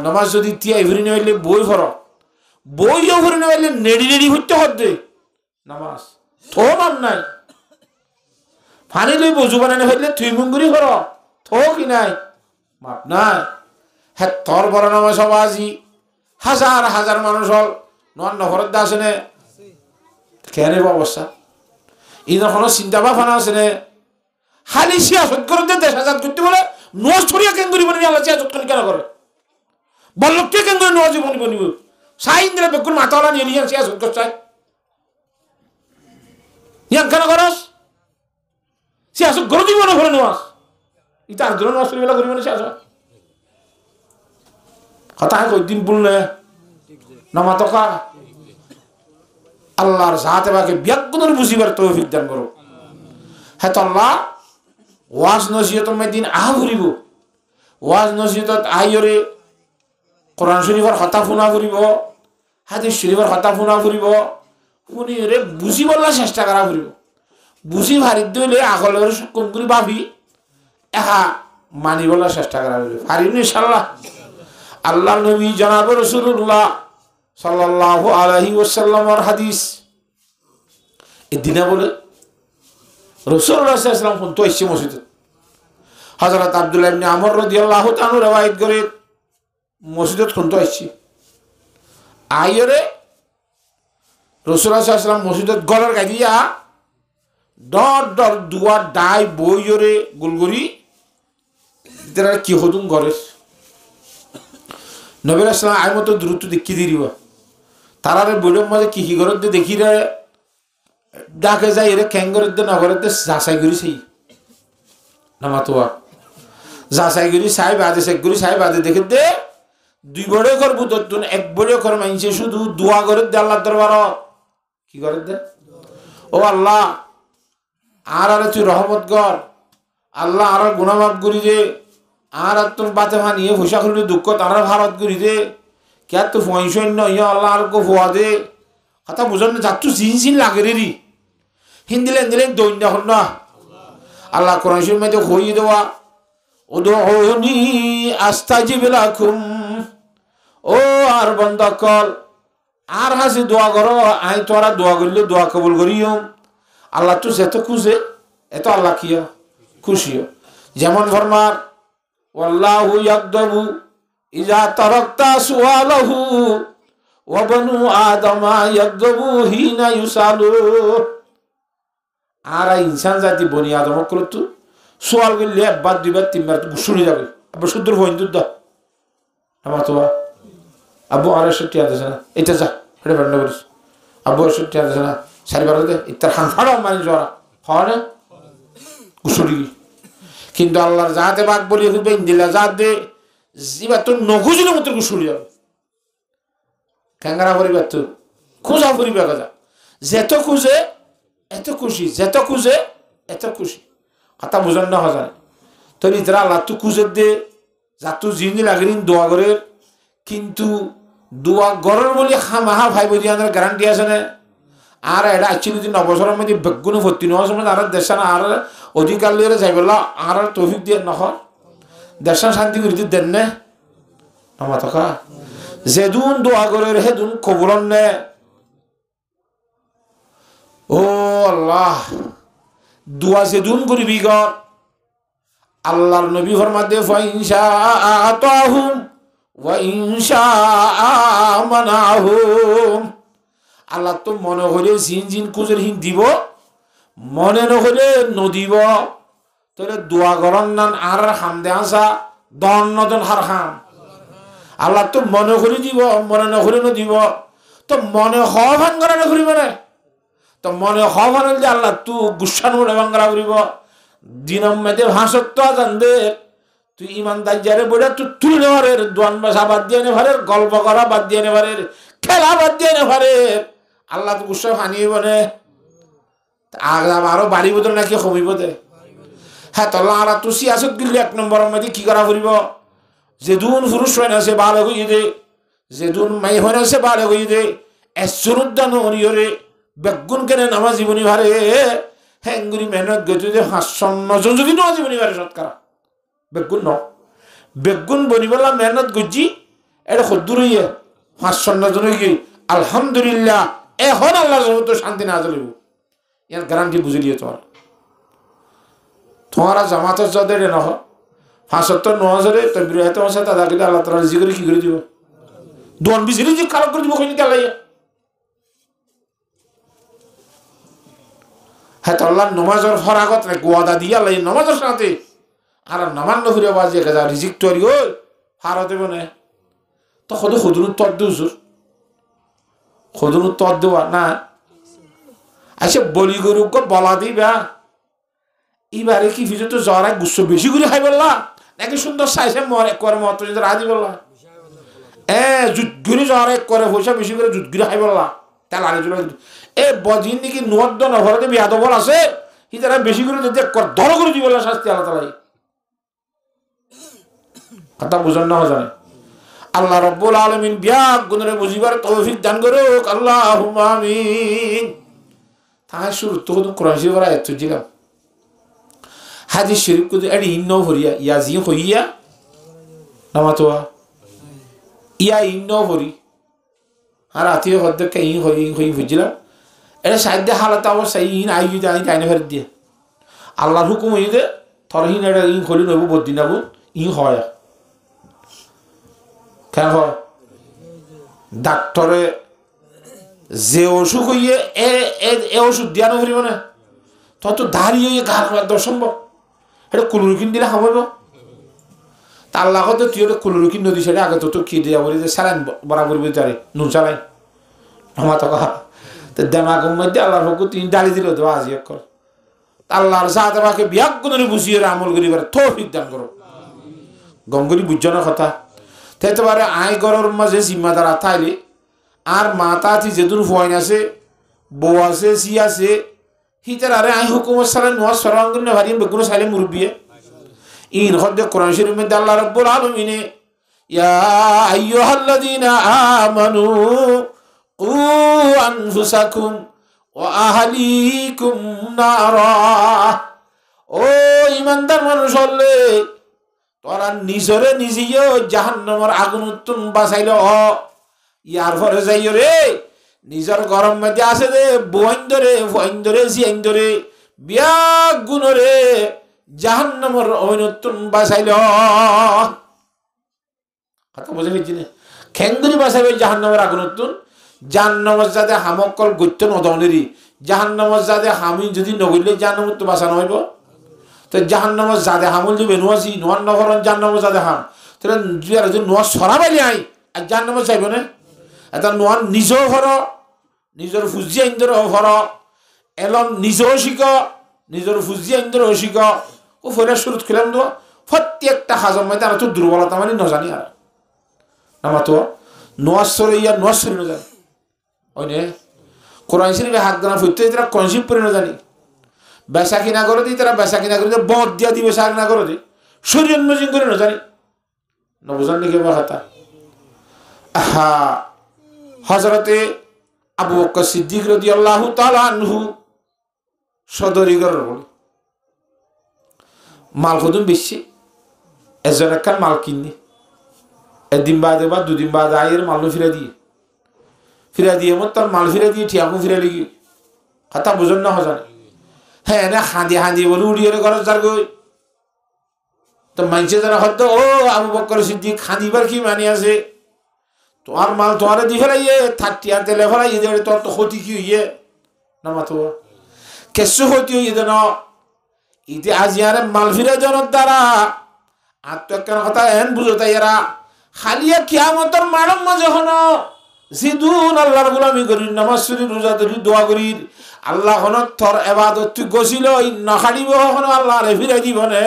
নমাজ যদি তিয়াই ভরি নেইলে বই ভর বইও ভরি নেইলে নেড়ি নেড়ি হইতে হদ্দে নামাজ থো নাম নাই ফানি লই বজু বানানো হইলে থুই মুঙ্গুরি ভর থো কি নাই মাপ নাই হ্যাঁ তোর বড় নামাজ হব আজি হাজার হাজার মানুষ হল নন নভরত দা আছে নে কেন অবস্থা এই কোনো চিন্তা ভাবনা আছে নে খালি সিয়াসত করে দেশ আজাদ করতে বলে নোয়াজ ছড়িয়া কেন করিব নি আল্লাহ সিয়াসত কেন করে বল্লভকে কেন করে নোয়াজ জীবন বনিব সাইন্দ্রে বেকুন মাতাওয়ালা নিয়ে নিয়ে সিয়াসত করছে ইয়ান কেন করস সিয়াসত করে দিব না করে নোয়াজ ইটা আন্দোলন নোয়াজ করিবেলা করিব না সিয়াসত কথা কই দিন বললে নামা তকা আল্লাহর জাতে বাকে বিয়াগুনের বুঝিবার তৌফিক দান করো হ্যাঁ তো আল্লাহ ওয়াজ নসিহত দিন আহা ফুরিব ওয়াজ নসিহত আইরে কোরআন শরীফের কথা শুনা ফুরিব হাদিস শরীফের কথা শুনা ফুরিব শুনি রে বুঝি বললা চেষ্টা করা ফুরিব বুঝি ভারি দিলে আগলের কোন করে ভাবি এহা মানি বলার চেষ্টা করা ফুরিব পারিব ইনশাআল্লাহ আল্লাহ নবী জনাব রাসূলুল্লাহ সাল্লাল্লাহু আলাইহি ওয়াসাল্লামের হাদিস এদিনা বলে রাসূলুল্লাহ সাল্লাল্লাহু আলাইহি ওয়াসাল্লাম কোন তো এসে মসজিদে হযরত আব্দুল্লাহ ইবনে আমর রাদিয়াল্লাহু তাআলা রওয়ায়াত করে মসজিদে কোন তো এসে আইরে রাসূলুল্লাহ সাল্লাল্লাহু আলাইহি ওয়াসাল্লাম মসজিদে গলার গাদিয়া ডর ডর দুয়া ডাই বইরে গুলগুরি এরা কি হদুম করে নবী রাসূলুল্লাহ আই মতো দ্রুত দেখি দিরিবা তারারে বইলের মাঝে কি কি করে দেখি রে ডাকে যাই এরে ক্যাঙ্গরের দে নগরের দে যাচাই করি সেই নামাতোয়া যাচাই করি সাহেব আদে শেখ করি সাহেব আদে দেখে দে দুই বড়ে কর বুতন এক বড়ে কর মাইনছে শুধু দোয়া করে দে আল্লাহর দরবার কি করে দে ও আল্লাহ আর আরে তুই রহমত কর আল্লাহ আর গুনাহ মাফ করি দে আর তোর বাতে মানিয়ে ভুষা খুললে দুঃখ তারা ভারত করি দে কে তো ফয়সন্য ইয়া আল্লাহ আর কো ফুয়া দে কথা বুঝন না যাত্তু জিন লাগে রে হিন্দিলেন দিলেন দৈন্য হন না আল্লাহ কোরআন শরীফের মধ্যে কইয়ে দেওয়া উদউনি আস্তাজিব লাকুম ও আর বান্দা কল আর হাসি দোয়া করো আই তোরা দোয়া করলে দোয়া কবুল করিও আল্লাহ তো যেত খুশি এত আল্লাহ কিয়া খুশিও যেমন ফরমার ওয়াল্লাহু ইয়াকদাবু ইজা তারাকতা সুআলাহু ওয়া বানু আদামা ইয়াকদাবু হিনা ইউসালু আর ইনসান জাতি বনি আদম কলতু সুয়াল করলে একবার দুইবার তিনবার গুছুড়ে যাবে আবার শুদ্ধর বন্ধু দা আমার তো আব্বু আর সত্যি আছে না এটা যা এটা বন্ধ করিস আব্বু সত্যি আছে না চারিবার দে ইতার খান ফাড়া মানি জরা হয় না গুছুড়ি কিন্তু আল্লাহর জাতে বাক বলি হইবে ইন্দিলা জাত দে জিবা তো নখুজির মতো গুছুড়ি যাবে ক্যাঙ্গারা পরিবার তো খোঁজা পরিবার কথা যেত খুঁজে এত খুশি যেত খুঁজে এত খুশি কথা বুঝান না হয় তো ইতরা আল্লাহ তো খুঁজে দে যা তো জিন্দি লাগেন দোয়া করে কিন্তু দোয়া গরের বলে খামাহা ভাই বই দিয়ে গ্যারান্টি আছে না আর এটা অ্যাকচুয়ালি যদি নবসরের মধ্যে বেগুনে ভর্তি নেওয়ার সময় আর দেশান আর অধিকার লিয়ে যাই বললো আর তৌফিক দিয়ে নখন দেশান শান্তি করে দেন নে আমার থকা যেদুন দোয়া করে হেদুন কবুলন নে ও আল্লাহ দোয়া যেদুন করবি গর আল্লাহর নবী ফরমাতে ফাইনশা আতাহুম ওয়া ইনশা আমানাহুম আল্লাহ তো মনে হলে জিন জিন কুজের হিন দিব মনে নহলে নদিব তোরে দোয়া গরন নান আর হামদে আসা দন নদন হার খাম আল্লাহ তো মনে হলে দিব মনে নহলে নদিব তো মনে হওয়া ভাঙ্গরা নকরিব না তো মনে হওয়া ভাঙল যে আল্লাহ তু গুসান মনে ভাঙ্গরা করিব দিনম মেদে ভাষত্ব জানদে তুই ইমানদার যারে বলে তুই তুই নেভারের দোয়ান বাসা বাদ দিয়ে নেভারের গল্প করা বাদ দিয়ে নেভারের খেলা বাদ দিয়ে নেভারের আল্লাহ তো গুসা হানিয়ে বনে আরো বাড়িব তো নাকি কমিব দে হ্যাঁ তল্লা আর তুই সিয়াসত গিলি 1 নম্বরের মধ্যে কি করা ফুরিব যেদুন পুরুষ হয় না সে ভালো হয়ে দে যেদুন মাই হয় না সে ভালো হয়ে দে এসরুদ্দান হরিয়রে বেগুন কেনে নামা জীবনী ভারে হ্যাঙ্গুরি মেহনত গেছে যে 500 জন যদি নামা জীবনী ভারে সৎকারা বেগুন ন বেগুন বনিবেলা মেহনত গুজি এটা সদ্দুর হইয়ে 500 জন কি আলহামদুলিল্লাহ এখন আল্লাহ তো শান্তি না চলিব ইয়ার গ্যারান্টি বুঝিলিয়ে তোমারা জামাতের যাদের নহ 75 9,000 তো বিরাট মাসে তা দাখিলে আল্লাহ তাআলা রিজিক করে কি করে দিব দোয়ান বিজলি যে কাল করে দিব কইনি আল্লাহ হ্যাঁ তো আল্লাহ নামাজের ফরাগত রে গোয়াদা দিয়া আল্লাহ নামাজের সাথে আর নামান্ন ফিরে বাজে গজা রিজিক তৈরি হই হারা দেব না তো খুদুর তদ হুজুর খুদুর তদ দেওয়া না আচ্ছা বলি গরুকে বলা দিবা এবারে কি ফিজে তো জ্বর এক গুচ্ছ বেশি করে খাই বললা নাকি সুন্দর সাইসে মরে করে মত যদি রাজি বললা জুতগুরি জ্বর এক করে পয়সা বেশি করে জুতগুরি খাই বললা তাহলে আরে চলে এ বজিন নাকি নদ নভরতে বিয়াদ বল আছে কি তারা বেশি করে যদি ধর করে দিব শাস্তি আল্লাহ তাআলা কথা বুঝন না জানে আল্লাহ রাব্বুল আলামিন বিয়া গুণরে বুঝিবার তৌফিক দান করুক আল্লাহুম্মা আমিন তাই শুরু তো কোরআন শরীফের আয়াত দিলাম হাদিস শরীফ কো এডি ইন্ন ভরিয়া ইয়াজি হইয়া নামাতোয়া ইয়া ইন্ন ভরি আর আতিও হদ্দ কে ই হই বুঝিলাম এটা সাধ্য হালাত অবস্থায় ইন আইয়ু জানি জানি ফের দিয়ে আল্লাহর হুকুম হইদে থরহিন এটা ই খলি নবু বদিনাবু ই হয় কেন হয় ডাক্তারে যে অসুখ হইয়ে এ ওষুধ দিয়া নভরিব না তত দাঁড়িয়ে ঘাড় খাওয়ার দর্শম্ভব এটা কুলুরকিন দিলে খাওয়াব তার লাগতে তুই ওটা কুলুরকিন নদী সেটা আগে তো কি দিয়া বলি যে স্যালাইন বরাবর তারে নুন স্যালাইন আমার তো কথা তো দেমাগের মধ্যে আল্লাহর পক্ষ তিনি দাঁড়িয়ে দিল তো আজি কর আল্লাহর সাথে আমাকে বিয়াক গুণরে বুঝিয়ে আমল করিবার তৌফিক দান করো গঙ্গরি বুঝছ না কথা তেতে পারে আই গরর মাঝে জিম্মাদার থাইলে আর মাতা থি যেদুর ফয়ন আছে বউ আছে সি আছে হিতার আরে আই হুকুমত সালে নোয়া সরাঙ্গন না ভারিম বেগুন সালে মুরবিয়ে ইন হদ্দে কোরআন শরীফ মধ্যে আল্লাহ রাব্বুল আলামিন ইয়া আইয়ুহাল্লাযীনা আমানু কু আনফুসাকুম ওয়া আহলিকুম নারা ও ইমানদার মানুষ হলে তোরা নিজরে নিজেও জাহান্নামের আগুন উত্তম বাঁচাইল ইয়ার পরে যাইও রে নিজের গরম মধ্যে আছে রে বইন্দরে জিয়াইন্দরে বিয়া গুণরে জাহান্নামের অইনতুন বাঁচাইল কথা বুঝে ফেলছি না খেঙ্গুরি বাঁচাইবে জাহান্নামের আগুন উত্তম জাহান্নামের যাতে হামকল গত্য নদনেরই জাহান্নামের যাতে হামি যদি নগরলে জাহান্নামের তো বাঁচানো হইব তো জাহান্নামের যাতে হামল যে বেনুয়াছি নোয়ার নগরণ জাহান্নামের যাতে হাম তাহলে যদি নোয়ার সরাবাইলে আই আর জাহান্নামের চাইব না এটা নোয়ার নিজেও ঘর নিজের ফুজিয়া ইন্দর ঘর এলম নিজেও শিখ নিজের ফুজিয়া ইন্দর শিখ ও ফলে শুরুত খেলাম তো প্রত্যেকটা হাজম মধ্যে আর তো দুর্বলতা মানে নজানি আর আমার তো নোয়ার সরে ইয়ার নোয়ার সরে নজানি ওই নে কোরআন শরীফে হাত গানা ফুটতে তারা কনসিভ করে নজানি বেচা কিনা করে দিই তারা বেচা কিনা করে দিয়ে বদ দিয়া দি বেচা কিনা করে দিই শরীর মজিং করে নজানি নবজান লিখে বা খাতা হা হযরতে আবু বকর সিদ্দিক রাদিয়াল্লাহু তাআলা আনহু সদরিগর বলে মাল খুদুম বেশি এজন একখান মাল কিননি একদিন বাদে বা দুদিন বাদে আয়ের মাল ফিরা দিয়ে মত তার মাল ফিরা দিয়ে ঠিয়াকু ফিরা লিগি কথা বুঝন না হজানে হ্যাঁ না হাঁদি বলে উড়িয়ে ঘর যার গই তো মানছে যারা হয়তো ও আবু বকর সিদ্দিক খাঁদিবার কি মানি আছে তোমার মাল তোমার দি ফেলাইয়ে 30 আর তেলে ফেলাই তোর তো ক্ষতি কি হইয়ে না মাতো কেসু ক্ষতি হইয়ে দেন ইতি আজিয়ারে মাল ফিরে জনের দ্বারা আত্মকের কথা এন বুঝো তাই এরা খালিয়া কিয়ামতের মারম মাঝে হন জিদুন আল্লাহর গোলামি করি নামাজ পড়ি রোজা ধরি দোয়া করি আল্লাহ হন তোর এবাদত তুই গছিল নখাড়িব হন আল্লাহ রে ফিরে দিবনে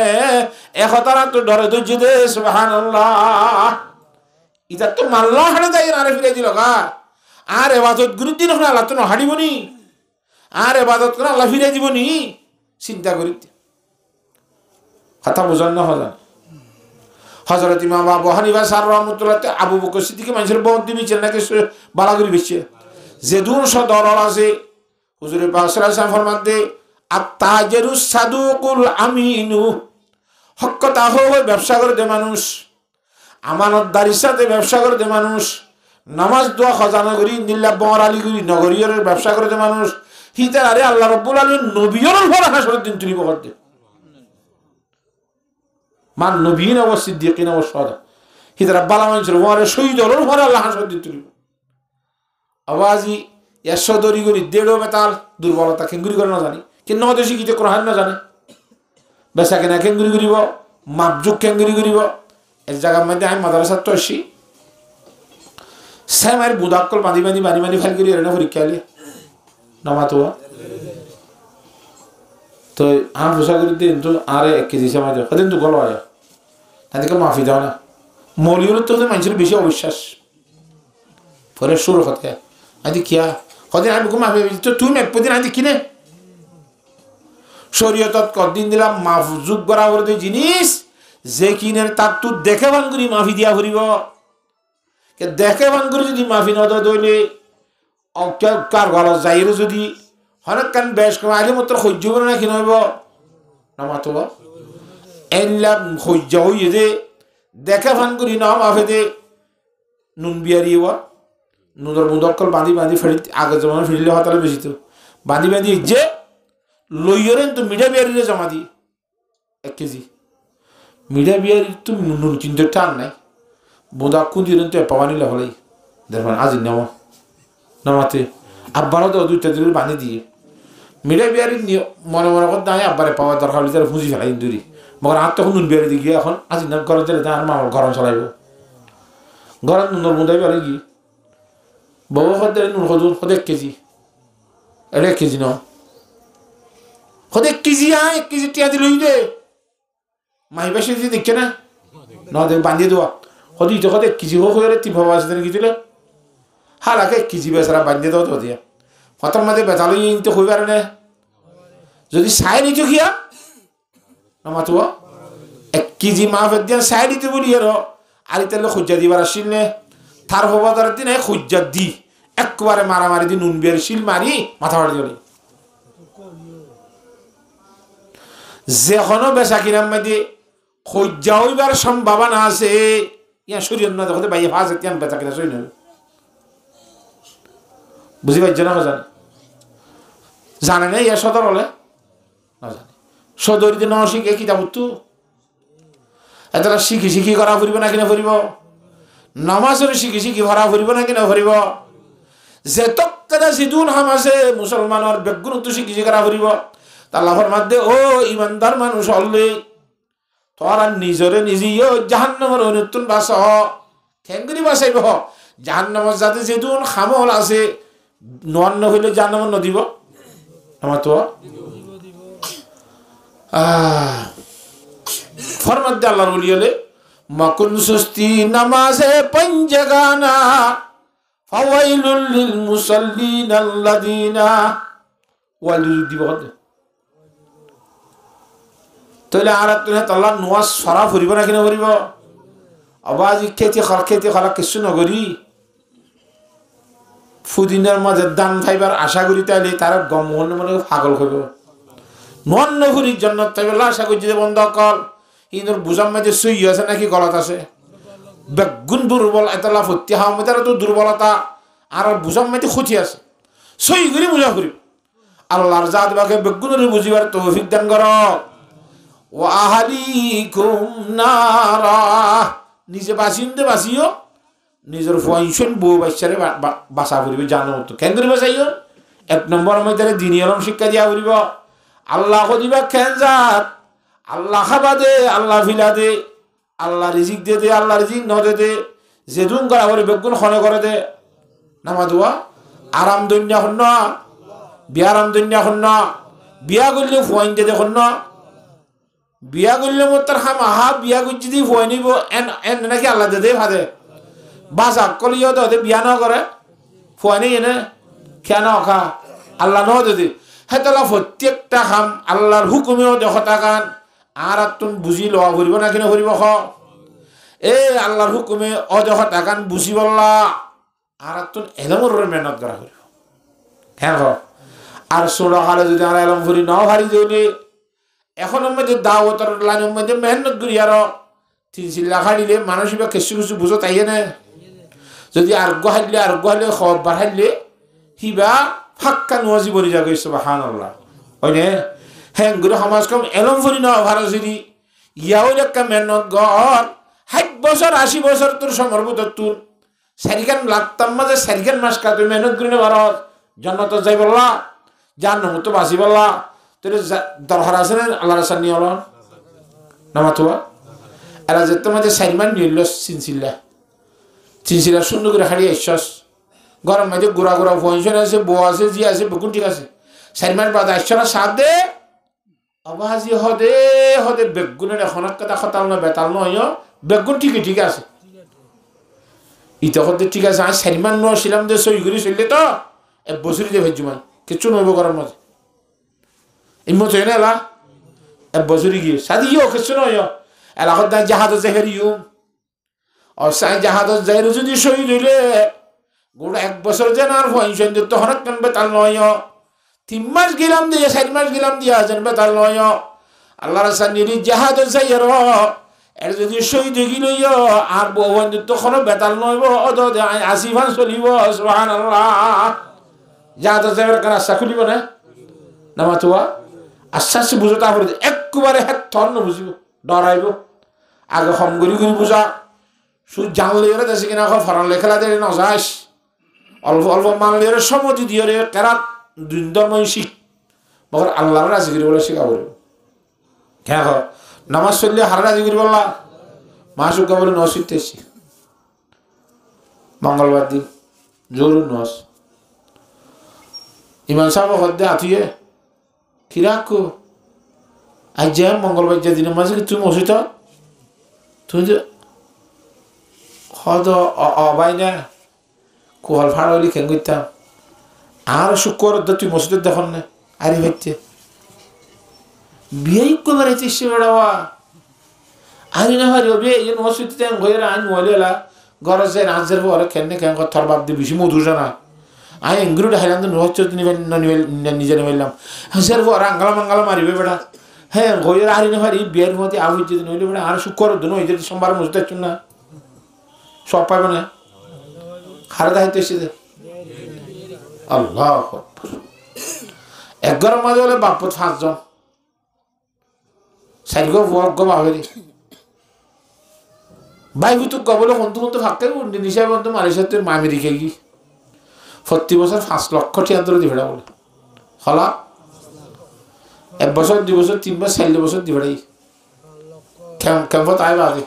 একতারা তো ডরে ধৈর্য দে সুবহানাল্লাহ ইটা তো মাল্লা হাড়ে যাই আরে ফিরে দিল গা আর এবাদত গুরুর দিন হন আল্লাহ তো নহাড়িবনি আর এবাদত করে আল্লাহ ফিরে দিবনি চিন্তা করি কথা বুঝান না হজান হযরত ইমাম আবু হানিফা সার রহমাতুল্লাহ আবু বকর সিদ্দিক মানুষের বহুত দিবিছেন নাকি বালাগুড়ি বেশি যে দূর সদর আছে হুজুরে পাক সাল্লাল্লাহু আলাইহি ওয়াসাল্লাম ফরমাতে আত-তাজিরুস সাদুকুল আমিনু হক কথা হয় ব্যবসা করে দে মানুষ আমানতদারির সাথে ব্যবসা করে দে মানুষ নামাজ দোয়া খজানা করি নিল্লা বরালি করি নগরীর ব্যবসা করে দে মানুষ হিতার আরে আল্লাহ রাব্বুল আলামিন নবীর ফর হাসরের দিন তুলিব করতে মান নবীন ও সিদ্দিকিন ও শুহাদা হিতার বালা মানুষের ওয়ারে শহীদ হলোর ফর আল্লাহ হাসরের দিন তুলিব আওয়াজি একশো দড়ি করি দেড়ো বেতাল দুর্বলতা খেঙ্গুরি করে না জানি কিন্তু নদে শিখিতে কোরআন না জানে বেচা কেনা খেঙ্গুরি করিব মাপজুক খেঙ্গুরি করিব এক জায়গার মধ্যে আমি মাদ্রাসার তো আসি স্যামের বুদাক্কল বাঁধি ফাইল করি এনে পরীক্ষা এলে নামাতো তো আম পোষা করি দিন তো আরে 1 কেজি সামাই দেয় দিন তো গলো আয়া তাদেরকে মাফি দাও না মৌলিগুলোর তো মানুষের বেশি অবিশ্বাস পরে সুর হতে আদি কিয়া কদিন আমি মাফি তো তুই মেপদিন আদি কিনে শরীয়তত কদিন দিলাম মাফজুক বরাবর দুই জিনিস যে কিনের তার তুই দেখে বান করি মাফি দিয়া ফুরিব দেখে বান করে যদি মাফি নদ দইলে কার গল যাইরে যদি হরেক কান বেশ কম আগে মাত্র সহ্য করে না কিন হইব নামাতো এনলা সহ্য হইয়ে দে দেখে বান করি না মাফে দে নুন বিয়ারিব নুনর মুদক্কল বাঁধি ফেরি আগে জমা ফিরলে হতালে বেশি তো বাঁধি যে লইয়রেন তো মিঠা বিয়ারিরে জমা দি 1 কেজি মিঠা বিয়ারি তো নুন চিন্তা টান নাই বোদা কুদিরেন তো পাওয়ানিলে হলেই দেখবেন আজি নামাতে আব্বারও তো 2টা দিন বাঁধি দিয়ে মিঠা বিয়ারি মনে করতে নাই আব্বারে পাওয়ার দরকার হলে তারা ফুঁজি ফেলাই দূরি মগর আর তখন নুন বিয়ারি দিয়ে এখন আজি না ঘরে চলে আর মা গরম চলাইব ঘরের নুনর মুদাই বেড়ে গিয়ে বাবু হতে নুন হদুর 1 কেজি এটা 1 কেজি ন 1 কেজি 1 কেজি টিয়া দিল দে মাই বেশি দিয়ে দেখছে না না দেখ বাঁধিয়ে দেওয়া হদি তো 1 কেজি হোক হয়ে তি ভাবা আছে কি দিলে হালাকে 1 কেজি বেচারা বাঁধিয়ে দাও তো দিয়া হতার মাঝে বেচালো তো হইবে আর না যদি সাই নিচু খিয়া নামাতো 1 কেজি মাফের দিয়া সাই দিতে বলি আর তাহলে খুঁজা দিবার আসিল নে তার হবার দিন খুঁজা দি একবারে মারামারি দি নুন বিয়ার শিল মারি মাথা ফাড়ি দিলি যেখনো বেচা কিনার মধ্যে খুঁজা হইবার সম্ভাবনা আছে ইয়া শরীর না দেখতে বাইরে ফাঁস তিয়ান বেচা কিনা সই নেবে বুঝি পাইছে না জানে না ইয়া সদর হলে না জানে সদর দিন শিখে কিতাব তো এত শিখি করা ফুরিব না কিনা ফুরিব নামাজের শিখি ভরা ফুরিব না কিনা ফুরিব যে তক্কাটা সিদুন হাম আছে মুসলমানের বেগুন তো শিখি করা ফুরিব তাল্লাহর মধ্যে ও ইমানদার মানুষ হলে তোরা নিজরে নিজেও জাহান্নামের অনুত্তন বাস খেঙ্গুরি বাসাইব জাহান্নামের যাতে যেদুন খামল আছে নন্ন হইলে জাহান্নামের নদিব আমার তো ফরমাদ্দে আল্লাহর ওলি হলে মকুন সুস্তি নামাজে পঞ্জগানা ফাওয়াইলুল লিল মুসাল্লিন আল্লাযিনা ওয়ালিল দিবদ তাহলে আর তুমি আল্লাহ নওয়াজ সরা ফুরিব না কিনা ফুরিব আবাজ খেতে খালা কিছু নগরি ফুদিনের মাঝে দান খাইবার আশা করি তাইলে তারা গম মনে পাগল হইব নন্ন ফুরির জন্য তাই আশা করছি যে বন্ধ কল ইন্দুর বুঝার মাঝে সই আছে নাকি গলত আছে বেগুন দুর্বল এতলা ফুটি হাওয়া মধ্যে তো দুর্বলতা আর বুঝার মাঝে ক্ষতি আছে সই করে বুঝা করিব আল্লাহর জাত বাকে বেগুনের বুঝিবার তৌফিক দান কর ওয়া আহলিকুম নারা নিজে বাঁচিও নিজের ফয়সন বউ বাচ্চারে বাঁচা করিব জানো তো কেন করে বাঁচাইও 1 নম্বর মধ্যে দিনী আলম শিক্ষা দিয়া করিব আল্লাহ দিবা খেঞ্জাত আল্লাহ খাবা দে আল্লাহ ফিলা দে আল্লাহ রিজিক দে আল্লাহ রিজিক ন দে যেদুন করা করে বেগুন খনে করে দে নামা দোয়া আরাম দুনিয়া হন বিয়ার আমদুনিয়া এখন না বিয়া করলে ফুয়াইন দে দেখুন না বিয়া করলে মোর তার হামাহা বিয়া করছি দি ফুয়াই নিব এন এন নাকি আল্লাহ দে ভাদে বাসা কলিও দে বিয়া না করে ফুয়াই নি এনে কেন খা আল্লাহ ন দে হেতলা প্রত্যেকটা কাম আল্লাহর হুকুমেও দেখ তাকান আর তুন বুঝি লওয়া করিব না কিনা করিব খ এ আল্লাহর হুকুমে অদেখ তাকান বুঝি বললা আর তুন এলমর মেহনত করা করিব হ্যাঁ আর ষোলো হারে যদি আমরা এলম করি নাও হারি দিলে এখন মধ্যে দাওয়াতের লাইনের মধ্যে মেহনত করি আর 3 লাখ হারিলে মানুষ বা কিছু কিছু বুঝো তাই না যদি আরোগ্য হারলে খবর বাড়াইলে হিবা ফাক্কা নোয়াজি বলি যা গেছে সুবহানাল্লাহ হয়নে হ্যাঁ গুরু সমাজ কম এলম করি নাও ভালো যদি ইয়াও একটা মেহনত গড় 60 বছর 80 বছর তোর সমর্পিত তোর সারিখান লাগতাম মাঝে সারিখান মাস কা তুই মেহনত করি না ভারত জন্নত যাই বললা যার নমু তো বাসি বললা তোর দরকার আছে না আল্লাহ রাসান নিয়ে হল নামাতুয়া এরা যেতে মাঝে সারিমান নিল চিনছিলা সুন্দর করে হারিয়ে ঈশ্বস গরম মাঝে গোড়া পয়সন আছে বউ আছে জি আছে বেগুন ঠিক আছে সারিমান বাদ ঈশ্বরা সাথ দে অবাহাজি হদে বেগুনের এখন একটা খতাল না বেতাল নয় বেগুন ঠিক আছে ইটা হতে ঠিক আছে আমি সারিমান নিলাম যে সই করে চললে তো 1 বছরই দিয়ে ভেজু মান কিছু নইব গরম মাঝে ইমত হয় না এলা 1 বছরই গিয়ে সাদি কিছু নয় এলাকার দায় জাহাজ হেরিও অসাই জাহাজ যাইরো যদি শহীদ হইলে গোটা 1 বছর যেন আর পয়সা দিত হঠাৎ কেন বেতাল নয় 3 মাস গেলাম দিয়ে 4 মাস গেলাম দিয়া যেন বেতাল নয় আল্লাহ রাসা নিরি জাহাজ যাইর এর যদি শহীদ গিল আর বহুবান দিত কোনো বেতাল নইব অদ আসিফান চলিব সুবহানাল্লাহ জাহাজ যাইর কার আশা খুলিব না নামাতুয়া আশ্বাস বুঝো তারপরে একবারে হাত থন বুঝিব ডরাইব আগে সমগরি বুঝা শুধু জানলে ওরা দেশে কিনা ফরান লেখা দিয়ে নজাস অল্প মানলে ওরা সমতি দিয়ে রে কেরাত দুর্ধর্মই শিখ মগর আল্লাহর রাজি করি বলে শিখা বলব হ্যাঁ নামাজ চললে হার রাজি করি বললা মাসুকা বলে নসিতেছি মঙ্গলবার দিন জরুর নস ইমান সাহেব হদ্দে আতুয়ে কিরাকো আজ যে মঙ্গলবার যে দিনের মাঝে তুমি মসজিদ তুমি যে হদ অবাই না কোহল ফাড় হইলি কেন করতাম আর শুক্র তুই মসজিদের দেখুন না আরে হচ্ছে বিয়ে করে চেষ্টা বেড়াওয়া আরে না হারি বিয়ে এই মসজিদে ঘরে আইন মহিলা ঘরে যে নাচের পরে কেন কেন থর বাপ দিয়ে বেশি মধুর জানা আমি এঙ্গুরুটা হাইলাম হচ্ছে নিজে নিলাম হাসের পর আঙ্গালা মাঙ্গালা মারিবে বেড়া হ্যাঁ ঘরে আরে না হারি বিয়ের মধ্যে আহ হচ্ছে নইলে বেড়া আর শুক্র দিন হয়ে যেতে সোমবার মসজিদ আসছেন না সব পাইব না হারে দায়িত্ব এসেছে আল্লাহ এক ঘরের মাঝে হলে বাপ 5 জন 4 গো বাপেরি ভাই হুতু কবলে বন্ধু ফাঁকে নিশায় বন্ধু মালয়েশিয়া তোর আমেরিকা গি 40 বছর 5 লক্ষ টাকা ধরে দিবে বলে হলা 1 বছর 2 বছর 3 বছর 4 বছর দিবে কেমন তাই বাদে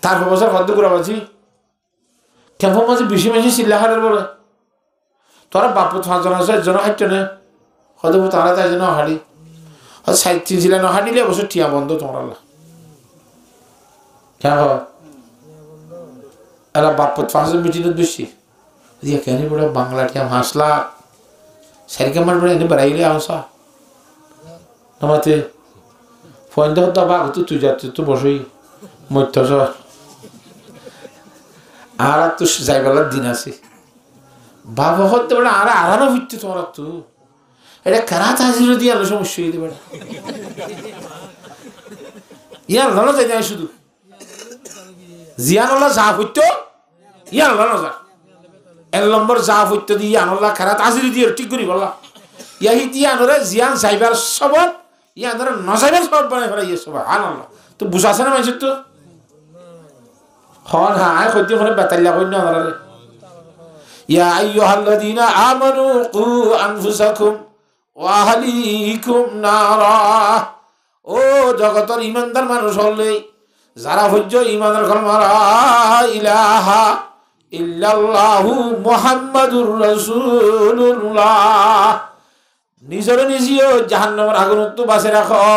তারপর বছর কত করে বাজি কেমন মাঝে বেশি চিল্লাহারের বলে তোরা বাপ 5 জন আছে 1 জন হাঁটছে না হয়তো তারা তাই জন্য হাঁড়ি হয়তো 3 ছিল না হাঁটিলে বছর টিয়া বন্ধ তোমরা কেন এরা বাপ 5 জন মিটিং বেশি দিয়া কেন বড় বাংলা টিয়া হাসলা সারিকামার বড় এনে বেড়াইলে আসা তোমাতে ফোন তো বাঘ তুই যাচ্ছিস তো বসেই মধ্য আর তো যাইবেলার দিন আছে বাবা হতে পারে আর আরানো হইতে তোমার তো এটা কারাত হাজির দিয়ে আলো সমস্যা হইতে পারে ইয়ার ভালো যাই না শুধু জিয়ানুল্লাহ যা হইতো ইয়ার ভালো যা 1 নম্বর যা হইতো দিয়ে আনুল্লাহ কারাত হাজির দিয়ে ঠিক করি বললা ইয়াহি দিয়ে আনুরা জিয়ান যাইবার সবত ইয়ানরা নজাইবার সবত বানাই ফেলা ইয়ে সব আল্লাহ তো বুঝাছে না মানুষের তো হন হ্যাঁ কইতে ফোনে বেতাল্লা কই না আমারে ইয়া আইয়ুহাল্লাযীনা আমানু কু আনফুসাকুম ওয়া আহলিকুম নারা ও জগতের ঈমানদার মানুষ হলে যারা হজ্জ ঈমানের কলমা লা ইলাহা ইল্লাল্লাহু মুহাম্মাদুর রাসূলুল্লাহ। নিজের নিজেও জাহান্নামের আগুন তো বাঁচে রাখো,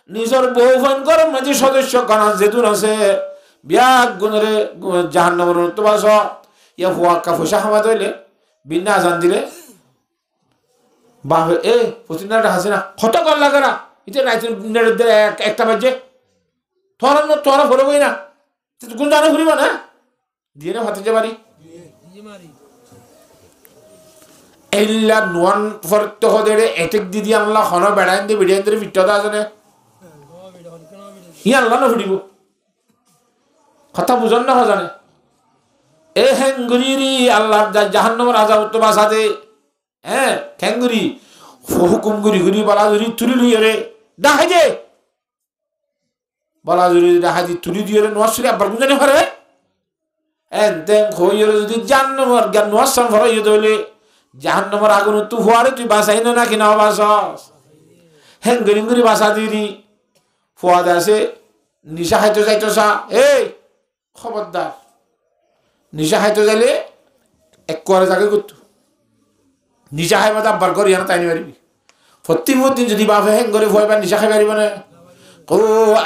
নিজের বউ ফনকর মাঝে সদস্য কানা যেতুন আছে বিয়াক গুণরে জাহান্নামের তো বাঁচ। ইয়া ফুয়াক্কা ফুসা হামাদ হইলে বিনা আজান দিলে বাপে এ পতিনাটা হাসে না হঠাৎ কর লাগে না এটা রাইতে একটা বাজে তোরা ফলো কই না কোন জানো ঘুরিবা না দিয়ে না হাতে যে বাড়ি এল্লা নোয়ান ফরতে হদে এটেক দিদি আল্লাহ খন বেড়াইন দিয়ে বেড়াইন দিয়ে বিট্টা আছে না ই আল্লাহ না ফুটিব কথা বুঝন না জানে এ হেঙ্গুরি আল্লাহ জাহান্নামের আযাব তো বাঁচাতে হ্যাঁ খেঙ্গুরি হুকুম গুরি গুরি বালাজুরি তুলি লুইরে ডাহাই দে বালাজুরি ডাহাই দি তুলি দিয়ে নোয়াসুরি আবার গুজানি পারে একদম হইরে যদি জাহান্নামের জ্ঞান নোয়াসাম ভরাই দইলে জাহান্নামের আগুন তো হওয়ারে তুই বাঁচাই না কি না বাঁচাস হেঙ্গুরি গুরি বাঁচা দিদি ফুয়াদ আছে নিশা খাইতে যাইতেছা এই খবরদার নিশা খাইতে যাইলে এক করে জাগে করতো নিশা খাই মাথা আব্বার করি না তাই পারবি প্রতিদিন যদি বাপে হ্যাং করে ভয় পায় নিশা খাই পারিব না কো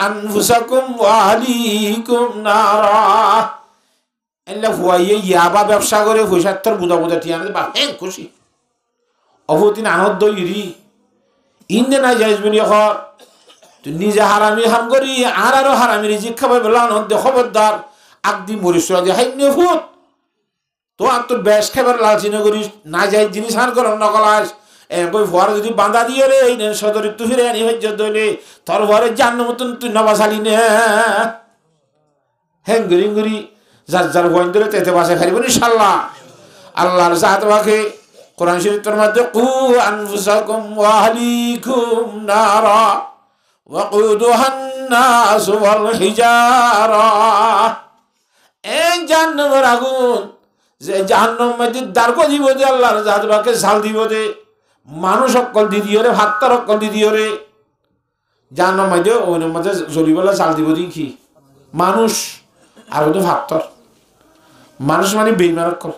আনফুসাকুম ওয়া আহলিকুম নারা এলা ভয়ে ইয়াবা ব্যবসা করে পয়সার বুদা বুদা টিয়া না বাপ হ্যাং খুশি অবদিন আনন্দ ইরি ইন্দে নাই যাইস বলি এখন তুই নিজে হারামি হাম করি আরো হারামি রিজিক খাবার বলা আনন্দ খবরদার আগদি মরিস হাই নিয়ে ফুট তো আর তোর বেশ খাবার লালচি না করিস না যাই জিনিস হার কর নকলাস বই ভর যদি বাঁধা দিয়ে রে সদর একটু ফিরে আনি হজ্জ দইলে তোর ভরে জান্ন মতন তুই নবাসালি নে হ্যাঁ গরি গরি যার যার বইন ধরে তেতে বাসে খাইব ইনশাআল্লাহ আল্লাহর জাত বাকে কোরআন শরীফের মধ্যে কু আনফুসাকুম ওয়া আহলিকুম নারা ওয়াকুদুহান নাস ওয়াল হিজারা এই জাহান্নামের আগুন যে জাহান্নাম মধ্যে দাঁড় দিব দে আল্লাহর জাত বাকে ঝাল দিব দে মানুষ অকল দি দিও রে ভাতর অকল দি দিও রে জাহান্নাম মধ্যে ওই মধ্যে জ্বলিবলা ঝাল দিব দি কি মানুষ আর ওদের ভাতর মানুষ মানে বেইমান অকল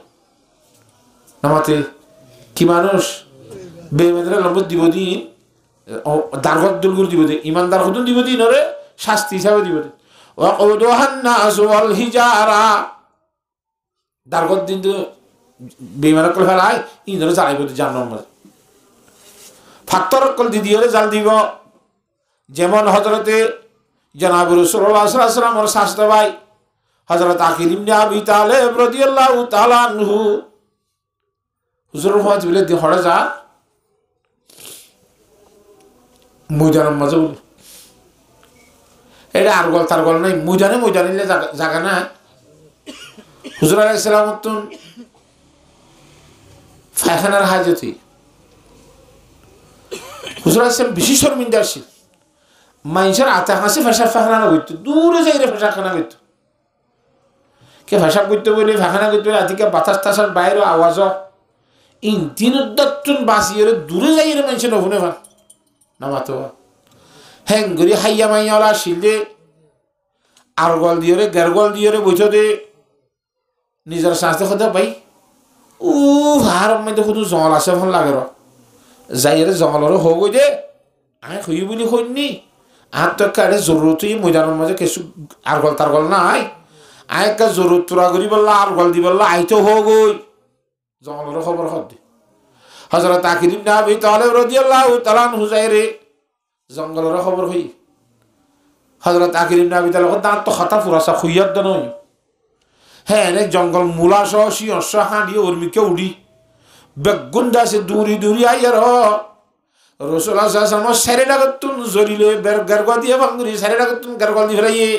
নামাতে কি মানুষ বেইমানরা লম্ব দিব দি দারগত দুলগুর দিব দে ইমানদার হুদুন দিব দি নরে শাস্তি হিসাবে দিব দে ওয়াকুদুহান নাস ওয়াল হিজারা দারগত দিন তো বেইমান অকল ফেলায় ইনরে জ্বালাইব জাহান্নাম মধ্যে ফাত্তর অকল দি দিও রে জাল দিব যেমন হযরতে জনাব রাসূলুল্লাহ সাল্লাল্লাহু আলাইহি ওয়াসাল্লামের শাস্তা ভাই হযরত আকিল ইবনে আবি তালেব রাদিয়াল্লাহু তাআলা আনহু হুজুর ফাজ বলে দি হড়া যা ময়দানের মাঝে বলে এটা আর গল তার গল নাই ময়দানে জায়গা না হুজুর আলাইহিস সালাম তুন ফায়খানার হাজতি হুজুর আলাইহিস সালাম বেশি শর্মিন্দা ছিল মানুষের আতা হাসি ভাষা ফায়খানা হইতো দূরে যাই রে ফায়খানা হইতো কে ভাষা করতে বলে ফায়খানা করতে বলে আদিকে বাতাস তাসার বাইরে আওয়াজ ইন দিন দত্তন বাসিয়ে দূরে যাই রে মানুষের নভুনে ভান নামাতো হ্যাং গরি হাইয়া মাইয়ালা শিলদে আর গল দিয়ে রে গের গল দিয়ে রে বইতো দে নিজের শ্বাস দেখা ভাই ও হার মধ্যে শুধু জঙ্গল আছে ভাল লাগে র যাই রে জঙ্গলের হোক দে আমি হই বলি হইনি আর তো কারে জরুরতই ময়দানের মাঝে কিছু আর গল তার গল নাই আয় একটা জরুরত তোরা করি বললা আর গল দি বললা আইতো হোক ওই জঙ্গলের খবর হদ হযরত আকিল ইবনে আবি তালেব রাদিয়াল্লাহু তাআলা আনহু যায়রে জঙ্গলের খবর হই হযরত আকিল ইবনে আবি তালেব দাঁত তো খাতা ফুরাসা খুইয়াত দন হ্যাঁ রে জঙ্গল মুলা সি অশ্ব হাঁড়ি উর্মিকে উড়ি বেগুন্ডা সে দূরি দূরি আইয়ার রাসূলুল্লাহ সাল্লাল্লাহু আলাইহি ওয়াসাল্লাম সেরে লাগাতুন জরিলে বের গরগা দিয়ে ভাঙ্গুরি সেরে লাগাতুন গরগা দি ফেরাইয়ে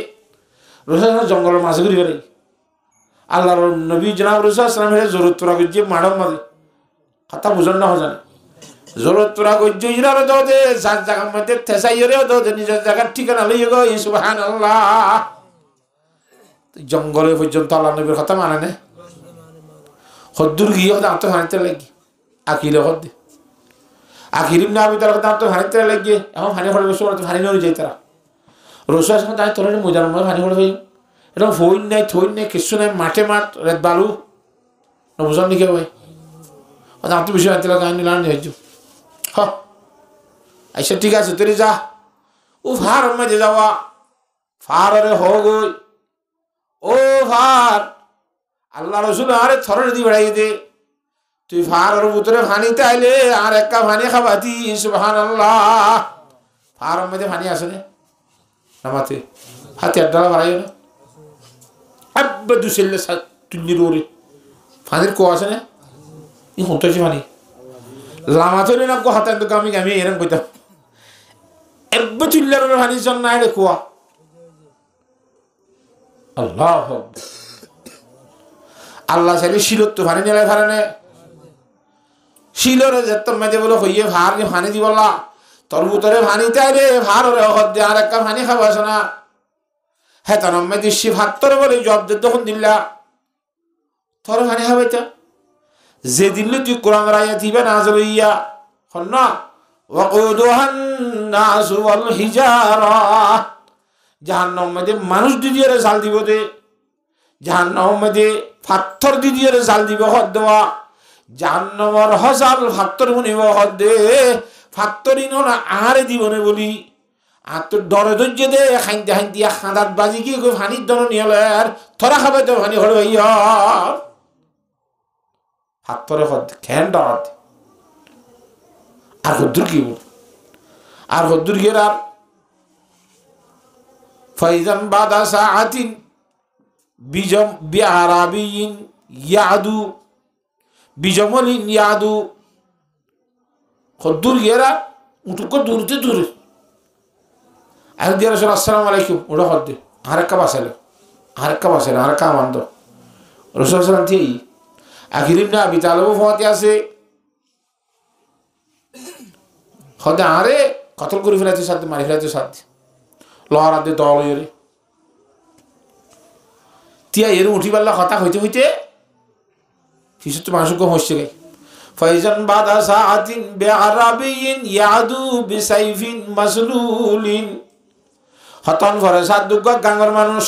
রাসূলুল্লাহ জঙ্গলের মাঝে ঘুরি ফেরাই আল্লাহর নবী জনাব রাসূলুল্লাহ সাল্লাল্লাহু আলাইহি ওয়াসাল্লাম জরুরত তোরা গজ্জে মাডম মাঝে কথা বুঝন না হজানে জরুরত তোরা গজ্জে ইরারে দাও দে যার জায়গার মধ্যে থেসাইরে দাও দে নিজের জায়গার ঠিকানা লইয়ে গো সুবহানাল্লাহ জঙ্গলে পর্যন্ত আল্লাহ নবীর কথা মানে না হদ্দুর গিয়ে দাঁত হাঁড়িতে লাগি আকিলে হদ্দে আকিল ইবনে আবি তালেব দাঁত হাঁড়িতে লাগি এখন হানি হড়ে বসে হানি নড়ে যাই তারা রসুল আসলে তাই তোর ময়দানের মধ্যে হানি হড়ে হই এটা ফইন নাই থইন নাই কিছু নাই মাঠে মাঠ রেত বালু বুঝান নাকি ভাই আপনি বিষয় আনতে লাগে আইনি লানি হয়েছ হ আচ্ছা ঠিক আছে তুই যা ও ফার মাঝে যাওয়া ফার আরে হোক ও ফার আল্লাহ রসুল আরে থরের দি বেড়াই দে তুই ফার ওর ভিতরে ফানিতে আইলে আর একটা ফানি খাবাতি সুবহানাল্লাহ ফার মধ্যে ফানি আসে না নামাতে হাতে আড্ডা বাড়াই না আব্বা দুসেলে তুল্লি রোরে ফানির কো আসে না ই হতেছি ফানি লামাতে না কো হাতে তো গামি গামি এরকম কইতাম আব্বা তুল্লার ফানি জন নাই রে কোয়া আল্লাহ আল্লাহ চাইলে শিলত তো ফানি নেলাই ফারে শিলরে যেত মেজে বলে হইয়ে ভার ফানি দিবলা তোর ভিতরে ফানি তাই রে ভার রে হদ দে আর একটা ফানি খাবো আসে না হ্যাঁ তোর মে দিচ্ছি ভাত তোর বলে জব দে তখন দিল্লা তোর ফানি খাবে তা যে দিল্লি তুই কোরআন রাইয়া দিবে না জলইয়া হন না ওয়াকুদুহান নাস ওয়াল হিজারা জাহান্নাম মধ্যে মানুষ দিয়ে জাল দিব দে জাহান্নাম মধ্যে পাথর দিয়ে জাল দিব হদ দেওয়া জাহান্নামের হজাল ফাত্তর মুনিব হদে ফাত্তরি না আহারে দিবনে বলি আর তোর ডরে ধৈর্য দে খাইতে খাইতে খাঁদাত বাজি কি কই ফানির দন নিয়ে আর থরা খাবে তো ফানি হল ফাত্তরে হদ খেন ডরাত আর হদ্দুর কি বল আর হদ্দুর গিয়ে আর ফাইজান বাদা সাআতিন বিজম বিআরাবিয়িন ইয়াদু বিজমলিন ইয়াদু দূর গেরা উঠুক দূরতে দূরে আর দিয়ে রসুল আসসালামু আলাইকুম ওটা হদ দে আরেকটা বাসালে আরেকটা মানদ রসুল সালাম ঠিক আখিরিম না আবি তালেবও ফতে আছে হদে আরে কতল করে ফেলাইতে সাথে মারি ফেলাইতে সাথে লহরা দে দল রে তিয়া এর উঠি পারলা কথা হইতে হইতে কিছু তো মানুষ কম হচ্ছে গাই ফাইজান বাদা সাআতিন বিআরাবিয়িন ইয়াদু বিসাইফিন মাসলুলিন হতন ভরে সাত দুগ্গ গাঙ্গর মানুষ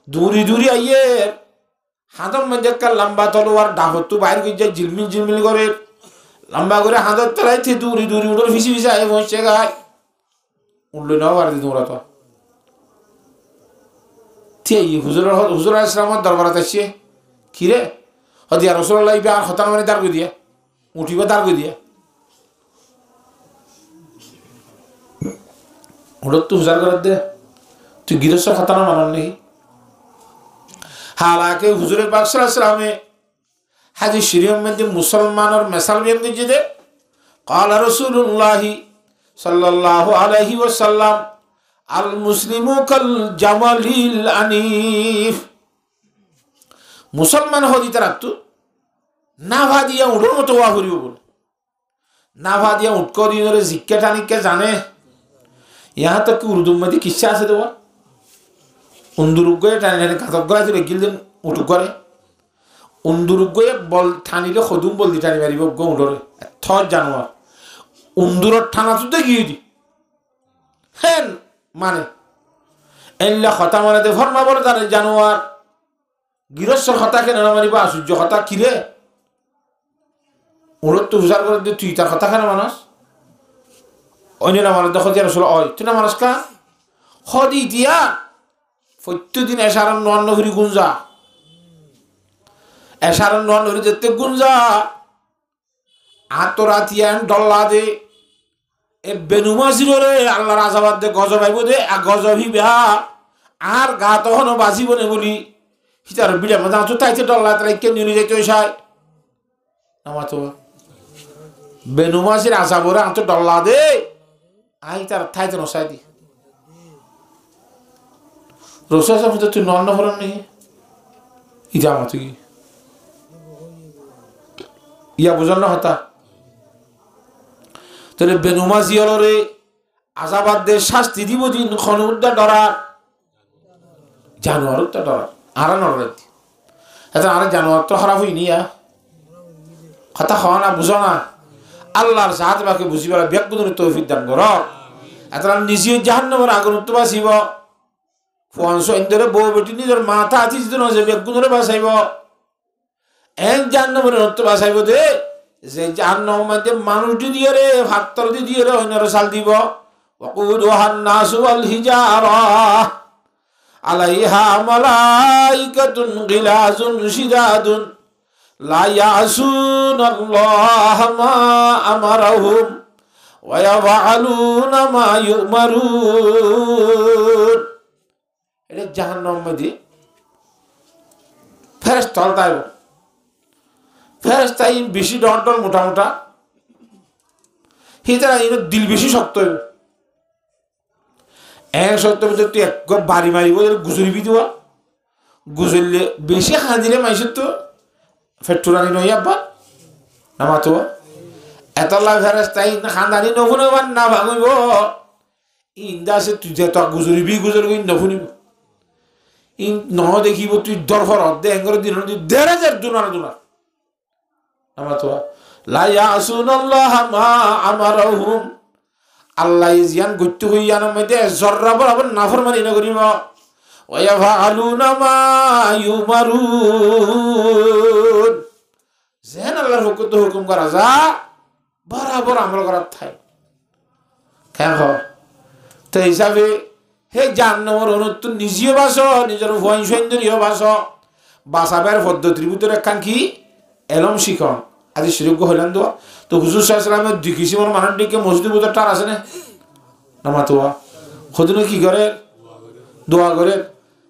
দূরি দূরি আইয়ে হাতর মধ্যে একটা লম্বা তলোয়ার ডাহতু বাইর করে যায় ঝিলমিল ঝিলমিল করে লম্বা করে হাতর তলাইতে দূরি দূরি উঠোর ফিসি ফিসি আইয়ে বসছে গায় উঠলো নাও আর দিত ওরা তো হুজুর ইসলামত দরবারত আসছে কিরে হদিয়া রসুল্লাহ ইবে আর হতান মানে দাঁড় করে দিয়া উঠিব দাঁড় করে দিয়া ওটা তো হুজার করে দে তুই গৃহস্থ হতানো মানন নাকি হালাকে হুজুরের পাক সাল্লাল্লাহু আলাইহি ওয়াসাল্লামে হাদিস শরীফের মধ্যে মুসলমানের মিসাল বের করে দে قال رسول الله صلى الله عليه وسلم المسلم كالجمل العنيف মুসলমান হদি তারা তো নাভা দিয়া উঠোর মতো ওয়া করিব বলে নাভা দিয়া উঠক দিনরে জিজ্ঞা টানিকে জানে ইহা তো কি উর্দুর মধ্যে কিচ্ছা আছে তোমার উন্দুরুক গয়ে টানি টানি কাঁচক গড়াই দিলে গিলদেন উঠুক করে উন্দুরুক গয়ে বল ঠানিলে সদুম বল দি টানি মারিব গো উঠরে থর জানোয়ার উন্দুরের ঠানা তো গিয়ে দি হ্যাঁ মানে এনলে হতা মানে দে ফরমা বলে তার জানোয়ার গৃহস্থর হতা কেন মারিবা সূর্য হতা কিরে ওর তো হুজার করে দে তুই তার হতা কেন মানুষ অন্যরা মানুষ দেখো যে আসলে অয় তুই না মানুষ কা হদি দিয়া প্রত্যেকদিন এসারান নোয়ান্ন ঘুরি গুঞ্জা এসারান নোয়ান্ন ঘুরি যেতে গুঞ্জা আতরাতিয়ান ডল্লা দে এ বেনুমাসির রে আল্লাহর আজাবাদ দে গজব আইব দে আর গজব হিবা আর গা তখনও বাঁচিব নে বলি হিতার বিড়া মাঝে তো তাইতে ডল্লা তাই কে নিয়ে যাইতে সাই আমার তো বেনুমাসির আজাবরে আন্ত ডল্লা দে আই তার থাইতে নসাই দি রসা সাহেব তুই নন্ন ভরন নেই ইটা আমার তুই ইয়া বুঝল না হতা তাহলে বেনুমাজি হলরে আজাবাদ দে শাস্তি দিব দিন খনুদ্দা ডরা জানোয়ার তো ডরা আরা নড়াই এটা আরে জানোয়ার তো খারাপ হইনি কথা খাওয়া না বুঝো না আল্লাহর সাহায্য বাকে বুঝিবার ব্যক্তিগত তৌফিক দান কর এত নিজে জাহান্নামের আগুন তো বাঁচিব ফুয়ানশো ইন্দরে বউ বেটি নিজের মাথা আছিস দিন যে বেগুনরে বাঁচাইব এক জাহান্নামের নত্য বাঁচাইব দে যে জাহান্নামের মধ্যে মানুষটি দিয়ে রে ভাতর দিয়ে রে অন্যর চাল দিব ওয়াকুদুহান নাসু ওয়াল হিজারা আলাইহা মালাইকাতুন গিলাজুন শিদাদুন লা ইয়াসুনাল্লাহ মা আমারাহুম ওয়া ইয়াফআলুনা মা ইউমারুন। এটা জাহান্নামের মধ্যে ফেরেশতা তাই ফেরেশতা বেশি ডন্টল মোটা মোটা হিতারা দিল বেশি শক্ত হইব এক সত্য ভিতরে তুই এক বাড়ি মারিব গুজরিবি দেওয়া গুজরলে বেশি খাঁদিলে মাইসের তো ফেটুরানি নই আব্বার নামাতো এতলা ফেরেশতাই খানদানি নফুনবার না ভাঙিব ইন্দা আছে তুই যে তো গুজরিবি গুজরবি নফুনিব ইন ন দেখিব তুই দরফর অর্ধে এঙ্গর দিন দেড় হাজার দুনার দুনার নামাতো লা ইয়াসুনাল্লাহ মা আমারাহুম আল্লাহ জিয়ান গত্য হইয়ান মধ্যে জর্রা বরাবর নাফরমানি না করিব ওয়া ইয়াফআলুনা মা ইউমারুন যেন আল্লাহর হুকুম করা যা বরাবর আমল করার থাই কেন তো হিসাবে হে জাহান্নামের অনুত্ত নিজেও বাস নিজের ভয় সৌন্দর্য বাসাবার পদ্ধতির ভিতরে একখান কি এলম শিখন আজি শিরোগ্য হইলেন দোয়া তো হুজুর সাল্লামের দুই কিসিমের মানুষ দিকে মসজিদের ভিতরে টার আছে না নামাতোয়া সদিনে কি করে দোয়া করে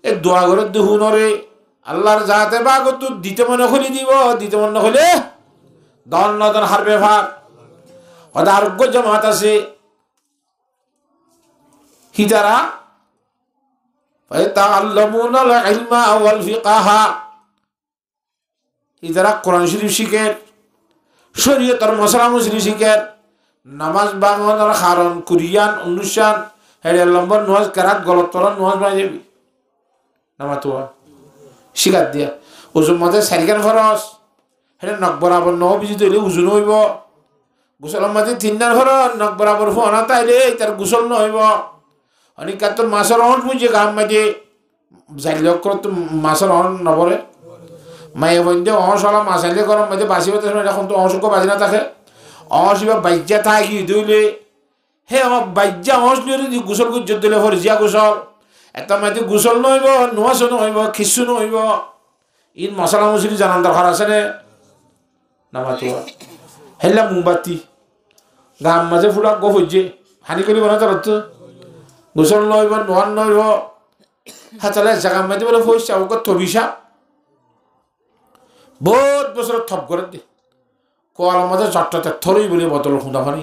এই দোয়া করে দুহুনরে আল্লাহর যাতে বা তো দিতে মনে খুলি দিব দিতে মনে হলে দন নদন হারবে ভাগ হয়তো আরোগ্য জামাত আছে হিতারা ফায়াতাআল্লামুনাল ইলমা ওয়াল ফিকহা হিতারা কোরআন শরীফ শিখে শরীয়তের মশলা মশলি শিখে নামাজ বাংলার কারণ কুরিয়ান অনুষ্ঠান হেডে লম্বর নোয়াজ কেরাত গলত তরন নোয়াজ বানাই যাবি নামাতোয়া শিকার দিয়া ওজন মধ্যে সারিকান খরচ হেডে নখ বরাবর ন বিজিত হইলে উজুন হইব গোসলের মধ্যে তিনটার খরচ নখ বরাবর ফোনা তাইলে তার গোসল নহইব অনেক তোর মাছের অহন বুঝে গাম মাঝে জারি লক্ষ তো মাছের অহন নবরে মায়ে বন্ধে অহসলা মাছ আনলে গরম মাঝে বাঁচি পাতে এখন তো অহসুখ বাজি না থাকে অহসিবা বাইজা থাকি দইলে হে আমার বাইজা অহস লিয়ে গোসল গুজ দিলে হরজিয়া গোসল এটা মাঝে গোসল নহইব নোয়াশো নহইব খিসু নহইব ইন মশলা মশলি জানান দরকার আছে নে নামাতো হেলা মোমবাতি গাম মাঝে ফুলা গো হইছে হানি করিব না তার তো গোসল নহইব নোয়ান নহইব হাতালে জাগা মাঝে বলে পয়সা ওকে তবিসা বহুত বছর থপ করে দে কোয়াল মধ্যে চট্টতে থরই বলে বদল খুঁদা ফানি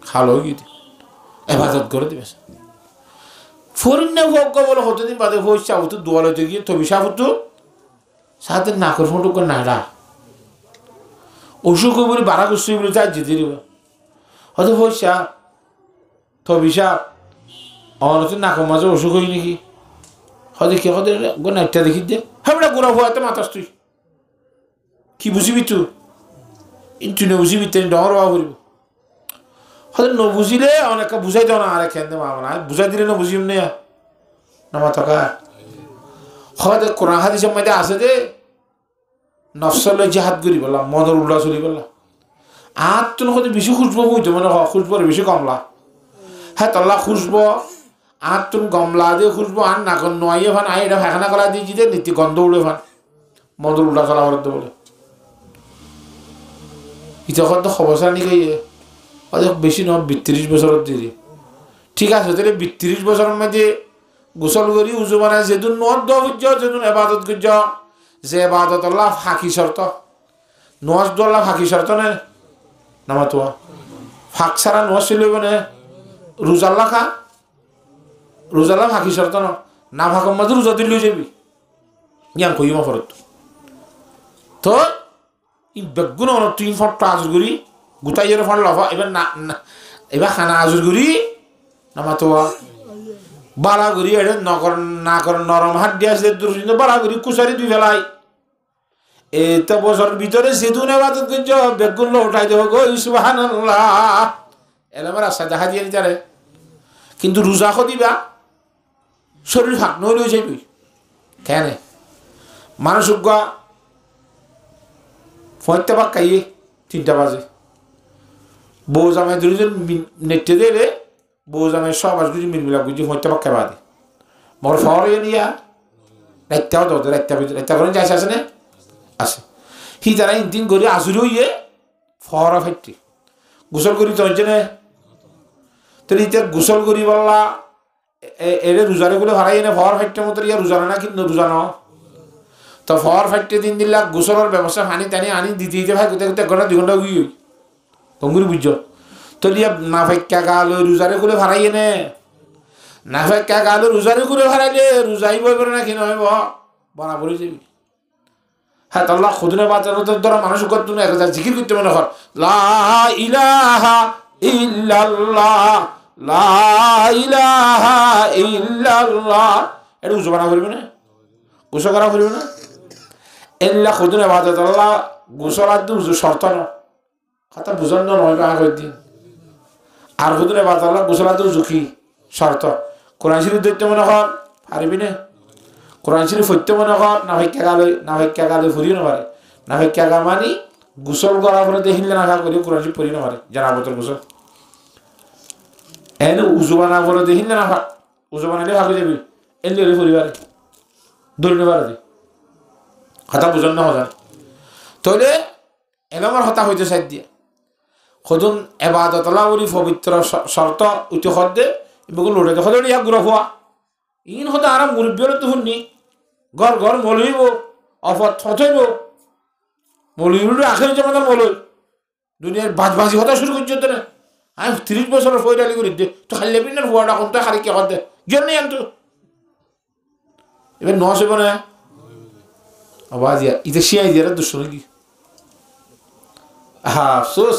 খালো গিয়ে এবাদত করে দিবে ফরিন্নে ভোগ বলে হতদিন বাদে পয়সা হতো দোয়ালতে গিয়ে তবিসা হতো সাথে নাকর ফুটুক নাড়া অসুখ বলে বারা করছি বলে তাই যেতে দিব হয়তো পয়সা তবিসা অনতে নাকের মাঝে অসুখ হই নাকি হয়তো কে হতে নাইটটা দেখি দে হ্যাঁ গোড়া ভয়াতে মাতাস তুই কি বুঝিবি তুই নবুঝিবি তেন ডর বা করিব হয়তো নবুঝিলে অনেক বুঝাই দাও না আরে খেয়ে মা না বুঝাই দিলে না বুঝিম না নামা থাকা হয়তো কোরআন হাদিসের মধ্যে আছে যে নফসলে জিহাদ করি বললাম মদর উল্লা চলি বললাম আর তো হয়তো বেশি খুঁজবো বুঝতো মানে খুঁজবো বেশি কমলা হ্যাঁ তল্লা খুঁজবো আর তুমি গমলা দিয়ে খুঁজবো আর না নয় ফান আই এটা ফাঁকানা করা দিয়েছি যে নীতি গন্ধ উড়ে ফান মদর উল্লা চলা করতে বলে তখন তো খবর নিকে বেশি নয় 32 বছরের দেরি ঠিক আছে তাহলে 32 বছরের মধ্যে গোসল করি উজু বানায় যেদিন নদ বুঝছ যেদিন এবাদত করছ যে এবাদত আল্লাহ ফাঁকি শর্ত নোয়াজ দোল্লা ফাঁকি শর্ত নে নামা তোয়া ফাঁক ছাড়া নোয়াজ চলিব নে রোজাল্লা খা রোজাল্লা ফাঁকি শর্ত না ফাঁকর মাঝে রোজা দিল যাবি জ্ঞান কই মা ফরত তো বেগুন তুই ফটটা আজুর করি গোটাই জোরে ফট লফা এবার না এবার খানা আজুর করি নামা তোয়া বাড়া করি এটা নকর না কর নরম হাত দিয়ে আসলে দুর্দিন বাড়া করি কুচারি দুই ফেলাই এইটা বছর ভিতরে সেদিন এবাদত করছ বেগুন উঠাই দেবো গো সুবহানাল্লাহ এলাম রাস্তা দেখা দিয়ে নিতে কিন্তু রোজা দিবা শরীর ফাঁক নইলে যাবি কেন মানুষ ফয়তে পাক খাইয়ে 3টা বাজে বউ জামাই দুজন নেটে দিলে বউ জামাই সব আজ কিছু মিলমিলা বুঝি ফয়তে পাক খাই বাদে মর ফর নিয়া রাইতাও তো রাইতা করে যাইছে আছে না আছে হি তারা ইনদিন করে আসুরি হইয়ে ফরা ফাইটি গোসল করি তো হচ্ছে না তো ইতে গোসল করি বললা এরে রোজারে গুলো হারাই এনে ফর ফাইটের মতো ইয়া রোজানা না কিন্তু রোজানো তো ফর ফাইটে 3 দিন লাখ গোসলের ব্যবস্থা পানি টানি আনি দিতে দিতে ভাই কোথায় কোথায় 1 ঘন্টা 2 ঘন্টা গিয়ে কঙ্গুরি বুঝছো তো লিয়া না ফাইকা গাল রোজারে গুলো হারাই এনে না ফাইকা গাল রোজারে গুলো হারাইলে রোজাই বই করে না কি নয় বনা পড়ে যাবি হ্যাঁ তাল্লাহ খুদনে বাঁচানোর দ্বারা মানুষ করতো না একটা জিকির করতে মনে কর লা ইলাহা ইল্লাল্লাহ লা ইলাহা ইল্লাল্লাহ এটা উজু বানা করবে না গোসল করা করবে না এল্লা খুদনে বাঁচাত আল্লাহ গোসল আর উজু শর্ত না কথা বুঝান না নয় বাঙা করে দিন আর খুদনে বাঁচাত আল্লাহ গোসল আর উজু কি শর্ত কোরআন শরীফ দেখতে মনে কর পারবি না কোরআন শরীফ হইতে মনে কর না ভাইক্যা গালে ফুরিও না পারে না ভাইক্যা গা মানি গোসল করার পরে দেখিলে না খা করি কোরআন শরীফ পড়ি না পারে জানাবতর গোসল এনে উজু বানা পরে দেখিলে না ভাগ উজু বানাইলে ভাগে যাবি এলে পরিবারে ধরে নেবার হতা বুঝন না হজার তাহলে এনে আমার হতা হইতে সাইড দিয়ে সদুন এবাদতলা বলি পবিত্র শর্ত উঠে সদে এগুলো লোড়ে দেখো ইয়াক গুড়া হওয়া ইন হতে আরাম মুরব্বী হলে তো শুননি ঘর ঘর মলইব অফত থইব মলইগুলো আখের যেমন মলই দুনিয়ার বাজবাজি হতা শুরু করছে তো না আমি 30 বছরের ফয়রালি করি দে তো খালি লেবি না ফুয়াটা কোনটা খালি কে দে জ্ঞান নেই আনতো এবার নস হইব না আওয়াজ ইতে শিয়াই দিয়ে দুশো নাকি আফসোস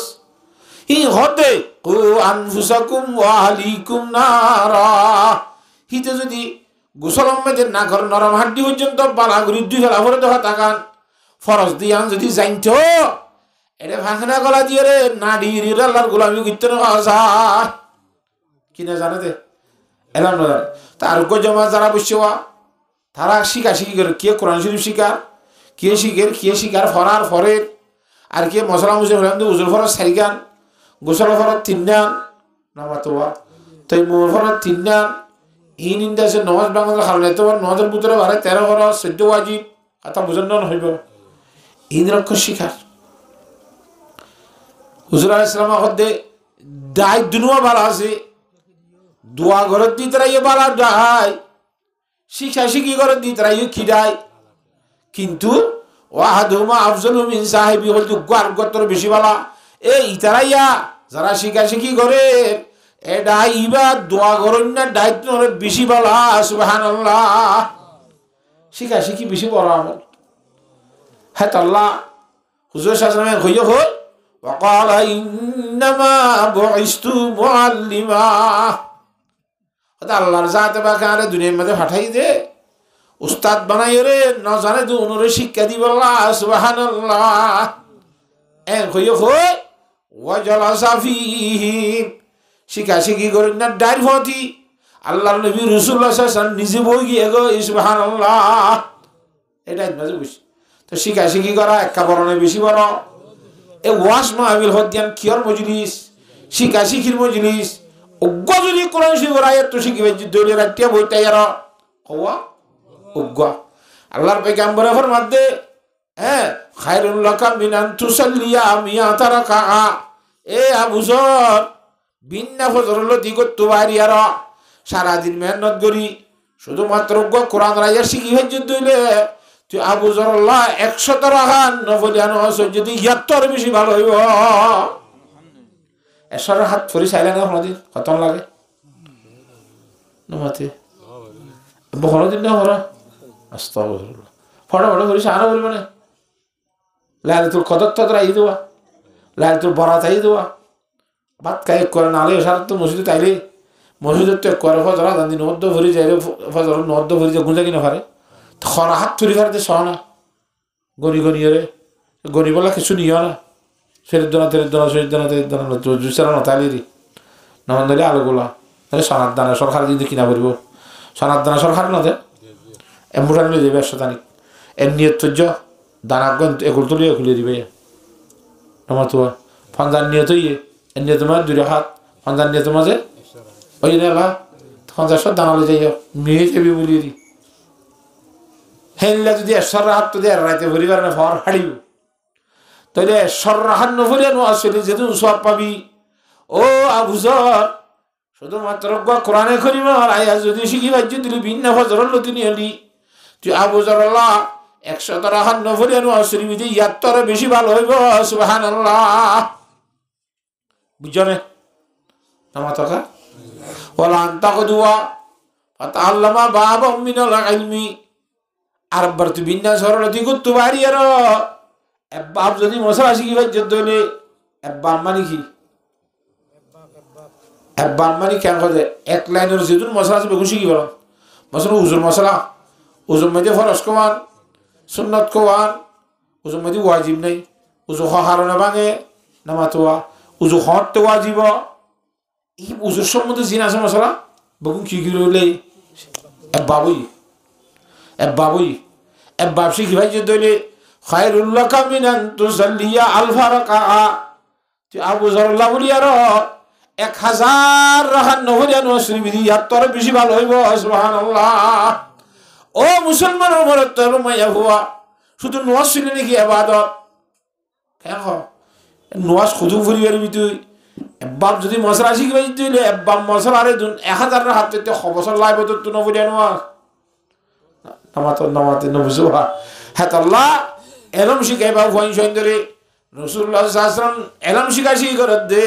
ই হতে কু আনফুসাকুম ওয়া আহলিকুম নারা হিতে যদি গোসল মেয়েদের না ঘর নরম হাড্ডি পর্যন্ত বালাগুড়ি 2 ফেলা ভরে দেওয়া তাকান ফরজ দিয়ান যদি জানত এটা ভাঙনা গলা দিয়ে রে নাড়ির আল্লাহর গোলামি করতে না কিনা জানে দে এলাম না তার জমা যারা বসছে তারা শিখি করে কে কোরআন শরীফ শিখা কে শিখার ফরার ফরের আর কে মশলা মুসে হলাম উজুর ফরজ 4 গান গোসল ফরজ 3 গান নামাতোয়া তাই মোর ফরজ 3 গান ইন ইন্দাসে নমাজ বাংলা কারণে তোমার নমাজের ভিতরে বারে 13 ফরজ 14 ওয়াজিব কথা বুঝন না হইব ইন রক্ষা শিখার হুজুর আলাইহিস সালাম হদে দাই দুনিয়া বালা আছে দোয়া ঘর দি তারাই বালা দাই শিখি ঘর দি তারাই খিদাই কিন্তু ওয়াহাদুমা আফজালু মিন সাহিবি হল তো গার গতর বেশি বালা এই তারাইয়া যারা শিখি করে এটা ইবা দোয়া করেন না দায়িত্ব বেশি বলা সুবহানাল্লাহ শিখি বেশি বড় আমল হ্যাঁ আল্লাহ হুজুর শাসনে হইয়া হল وقال انما بعثت معلما এটা আল্লাহর জাতে বাকারে দুনিয়ার মধ্যে পাঠাই দে উস্তাদ বানাই রে না জানে তো ওনরে শিক্ষা দিব আল্লাহ সুবহানাল্লাহ এর হইয়া হল ওয়াজালাসা ফিহি শিখি করেন না ডাইর ভতি আল্লাহর নবী রাসূলুল্লাহ সাল্লাল্লাহু আলাইহি ওয়াসাল্লাম নিজে বই গিয়ে গো সুবহানাল্লাহ এটা মাঝে বুঝ তো শিখি করা একটা বড় না বেশি বড় এ ওয়াজ মাহফিল হদিয়ান কিয়র মজলিস শিখির মজলিস উগ্গ যদি কোরআন শরীফের আয়াত তো শিখিবে দলিল রাতিয়া বইটা ইয়ার হওয়া উগ্গ আল্লাহর পয়গম্বর ফরমাতে হ্যাঁ খায়রুল লাকা মিন আন তুসাল্লিয়া মিয়াতা রাকাআ এ আবু যর বিন্না ফজরুল দিগত বাড়িয়ার সারা দিন মেহনত করি শুধুমাত্র কোরআন রাইয়া শিখি হজ্জ দইলে তুই আবু যরল্লাহ 100 রাকাত নফলিয়ানো যদি 70 বেশি ভালো হইব 100 হাত ফরি চাইলে না কোনদিন খতম লাগে নমাতে বহর দিন না হরা আস্তাগফিরুল্লাহ ফড়া ফরি সারা বলবে না লাইলাতুল কদর তো রাই দেওয়া লাইলাতুল বরাত আই দেওয়া ভাত খাই করে নালে সারা তো মসজিদে তাইলে মসজিদে তো করে ফজর আদান দিন নদ্দ ভরি যায় ফজর নদ্দ ভরি যায় গুঁজা কিনা পারে খরা হাত তুলি ফারতে সহনা গনি রে গনি বলা কিছু নিও না শরীর দানা জুসারা নতালি রি নামান দিলে আলোগুলা তাহলে সোনার দানা সরকার যদি কিনা পড়ব সোনার দানা সরকার নদে এমুটান লই দেবে শতানিক এর নিয়ত তৈজ দানাগন এগুলো তুলিয়ে খুলে দিবে আমার তো ফান্দার নিয়ত ইয়ে এর নিয়ত মাঝে 2 হাত ফান্দার নিয়ত মাঝে ওই নেলা তখন যা সব দানা লই যাই মেয়ে যাবি বলিয়ে দি হেনলে যদি এসর হাত তো দিয়ে রাইতে পরিবার না ফর হাড়িব তাহলে এসর হাত নভরিয়া নো আসলে যেহেতু সব পাবি ও আবুজর শুধুমাত্র কোরআনে করিমার আয়া যদি শিখি বাজ্য দিলি ভিন্ন ফজরের লতি নিয়ে এলি তুই আবুজর আল্লাহ 100 রাহাত নভরিয়া নো আসলে বিধি ইয়াত্তরে বেশি ভালো হইব সুবহানাল্লাহ বুঝনে নামাতকা ওয়ালা আনতাকদুয়া ফাতাআল্লামা বাবা মিনাল ইলমি আর বর্ত বিন্না সরলতি কুতু বাড়ি আর বাপ যদি মশলা শিখি বাজ্য দলে বাপ মানে কি বাপ মানে কেন করে এক লাইনের যেদুর মশলা আছে বেগুন শিখি বলো মশলা উজুর মশলা উজুর মধ্যে ফরজ কোয়ান সুন্নত কোয়ান উজুর মধ্যে ওয়াজিব নেই উজু হারণে ভাঙে নামাতোয়া উজু হতে ওয়াজিব এই উজুর সম্বন্ধে জিন আছে মশলা বেগুন কি রইলে বাবুই বাবুই বাপ শিখি ভাই যে দলে খায়রুল্লাহ কামিনান তুসাল্লিয়া আলফা রাকাআ তুই আবু যরল্লাহ বলি আর 1000 রাকাত নফলিয়া নসরি বিধি ইয়াত্তর বেশি ভালো হইব সুবহানাল্লাহ ও মুসলমানের মরত তোর মাইয়া হুয়া শুধু নওয়াজ শুনে নাকি ইবাদত কেন নওয়াজ খুদু পরিবার তুই বাপ যদি মশলা শিখি ভাই তুই বাপ মশলা আরে 1000 রাকাত তে খবসর লাইব তো তুই নফলিয়া নওয়াজ নামাতে নবুজুহা হাতাল্লাহ এলম শিখাইবা ভয় সুন্দরী রাসূলুল্লাহ সাল্লাল্লাহু আলাইহি ওয়াসাল্লাম এলম শিখাশি করে দে